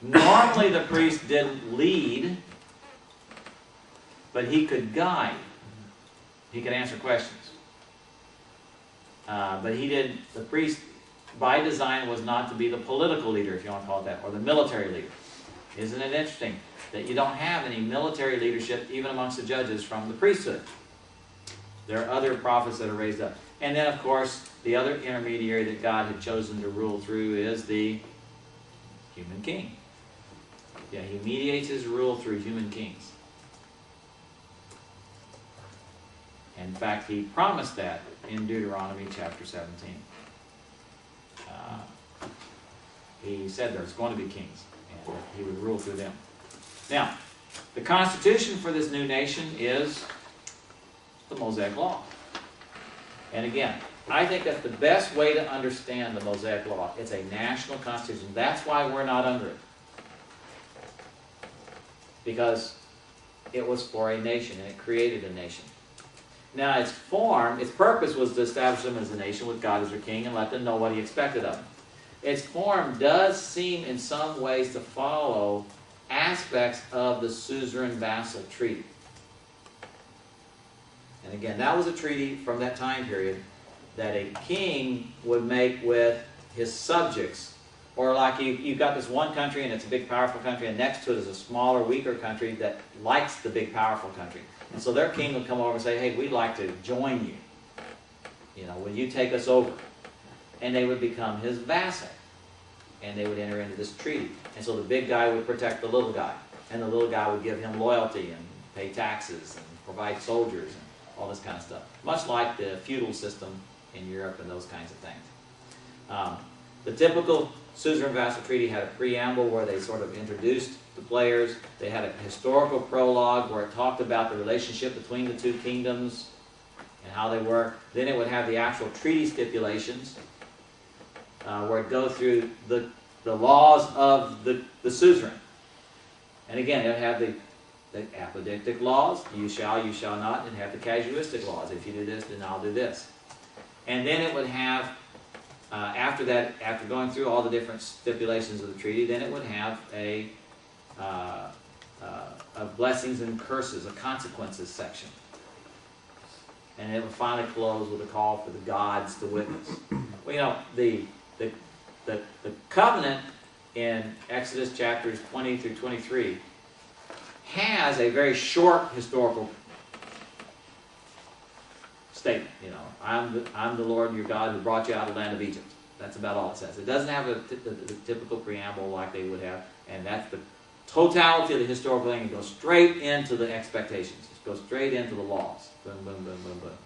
S1: Normally the priest didn't lead, but he could guide. He could answer questions. But he did. The priest, by design, was not to be the political leader, if you want to call it that, or the military leader. Isn't it interesting that you don't have any military leadership, even amongst the judges, from the priesthood? There are other prophets that are raised up. And then, of course, the other intermediary that God had chosen to rule through is the human king. Yeah, he mediates his rule through human kings. In fact, he promised that in Deuteronomy chapter 17. He said there's going to be kings, and that he would rule through them. Now, the constitution for this new nation is the Mosaic Law. And again, I think that's the best way to understand the Mosaic Law. It's a national constitution. That's why we're not under it. Because it was for a nation, and it created a nation. Now, its form, its purpose was to establish them as a nation with God as their king and let them know what he expected of them. Its form does seem in some ways to follow aspects of the suzerain-vassal treaty. And again, that was a treaty from that time period that a king would make with his subjects. Or like you've got this one country and it's a big powerful country, and next to it is a smaller, weaker country that likes the big powerful country. And so their king would come over and say, hey, we'd like to join you. You know, will you take us over? And they would become his vassal. And they would enter into this treaty. And so the big guy would protect the little guy. And the little guy would give him loyalty and pay taxes and provide soldiers and all this kind of stuff. Much like the feudal system in Europe and those kinds of things. The typical suzerain-vassal treaty had a preamble where they sort of introduced the players. They had a historical prologue where it talked about the relationship between the two kingdoms and how they were. Then it would have the actual treaty stipulations where it go through the laws of the suzerain. And again, it would have the apodictic laws, you shall not, and have the casuistic laws. If you do this, then I'll do this. And then it would have, after that, after going through all the different stipulations of the treaty, then it would have a blessings and curses, a consequences section. And it would finally close with a call for the gods to witness. Well, you know, the covenant in Exodus chapters 20 through 23 has a very short historical statement. You know, I'm the Lord your God who brought you out of the land of Egypt. That's about all it says. It doesn't have the typical preamble like they would have, and that's the totality of the historical thing. It goes straight into the expectations. It goes straight into the laws. Boom, boom, boom, boom, boom.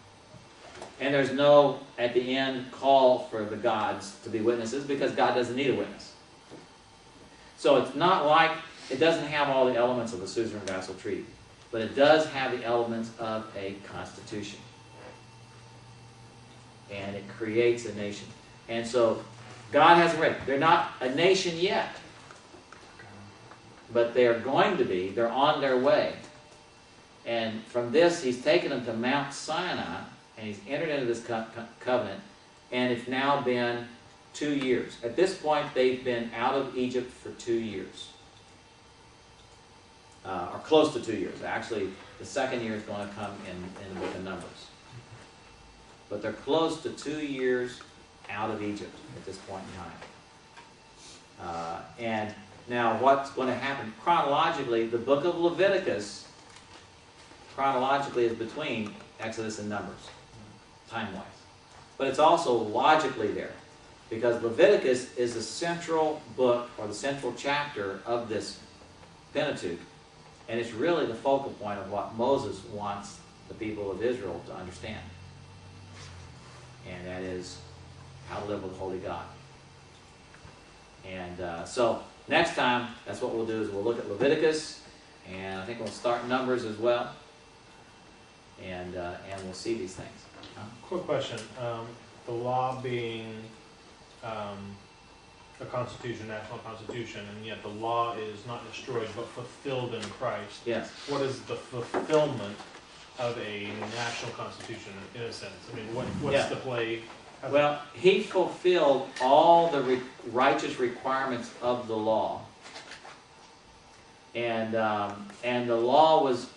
S1: And there's no, at the end, call for the gods to be witnesses because God doesn't need a witness. So it's not like, it doesn't have all the elements of a suzerain-vassal treaty, but it does have the elements of a constitution. And it creates a nation. And so God hasn't read. They're not a nation yet. But they're going to be. They're on their way. And from this, he's taken them to Mount Sinai, and he's entered into this covenant, and it's now been 2 years. At this point, they've been out of Egypt for 2 years. Or close to 2 years. Actually, the second year is going to come in with the numbers. But they're close to 2 years out of Egypt at this point in time. And now what's going to happen? Chronologically, the book of Leviticus, chronologically is between Exodus and Numbers, time-wise. But it's also logically there, because Leviticus is the central book, or the central chapter of this Pentateuch, and it's really the focal point of what Moses wants the people of Israel to understand. And that is how to live with holy God. And so next time, that's what we'll do, is we'll look at Leviticus, and I think we'll start Numbers as well, and we'll see these things.
S5: Quick question. The law being a constitution, national constitution, and yet the law is not destroyed but fulfilled in Christ.
S1: Yes.
S5: What is the fulfillment of a national constitution in a sense? I mean, what's
S1: Yeah.
S5: the play?
S1: Well, he fulfilled all the righteous requirements of the law. And the law was,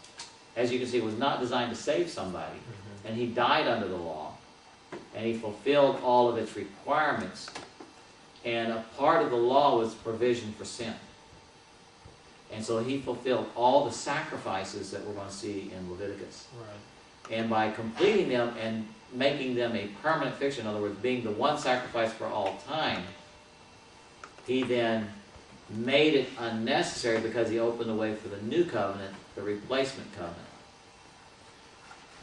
S1: as you can see, was not designed to save somebody. And he died under the law. And he fulfilled all of its requirements. And a part of the law was provision for sin. And so he fulfilled all the sacrifices that we're going to see in Leviticus.
S5: Right.
S1: And by completing them and making them a permanent fixture, in other words, being the one sacrifice for all time, he then made it unnecessary because he opened the way for the new covenant, the replacement covenant.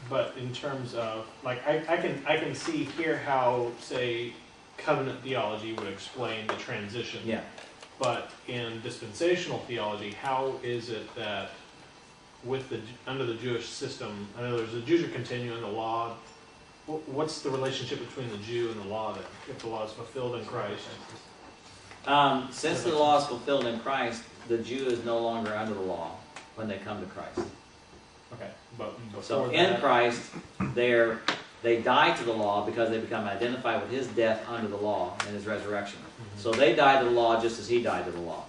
S5: But in terms of, like, I can see here how, say, covenant theology would explain the transition.
S1: Yeah.
S5: But in dispensational theology, how is it that with under the Jewish system, I know there's a Jews are continuing the law. What's the relationship between the Jew and the law then, if the law is fulfilled in Christ?
S1: Since the law is fulfilled in Christ, the Jew is no longer under the law when they come to Christ.
S5: Okay, but before
S1: So
S5: that,
S1: in Christ, they die to the law because they become identified with his death under the law and his resurrection. So they die to the law just as he died to the law.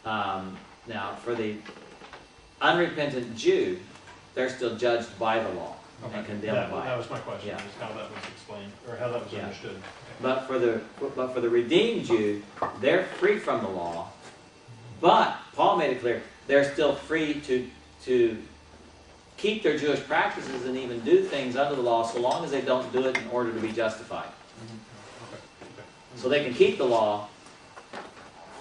S1: Now, for the unrepentant Jew, they're still judged by the law and condemned by it.
S5: that was my question,
S1: Yeah.
S5: is how that was explained, or how that was
S1: Yeah.
S5: understood.
S1: But for the redeemed Jew, they're free from the law. But Paul made it clear they're still free to keep their Jewish practices and even do things under the law, so long as they don't do it in order to be justified. So they can keep the law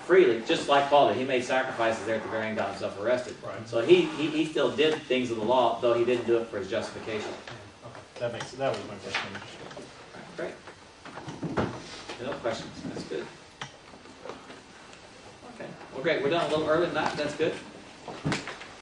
S1: freely, just like Paul did. He made sacrifices there at the very end, got himself arrested.
S5: Right.
S1: So he still did things of the law, though he didn't do it for his justification.
S5: Okay, that was my question.
S1: Great. No questions. That's good. Okay. Well, great. We're done a little early than that. That's good.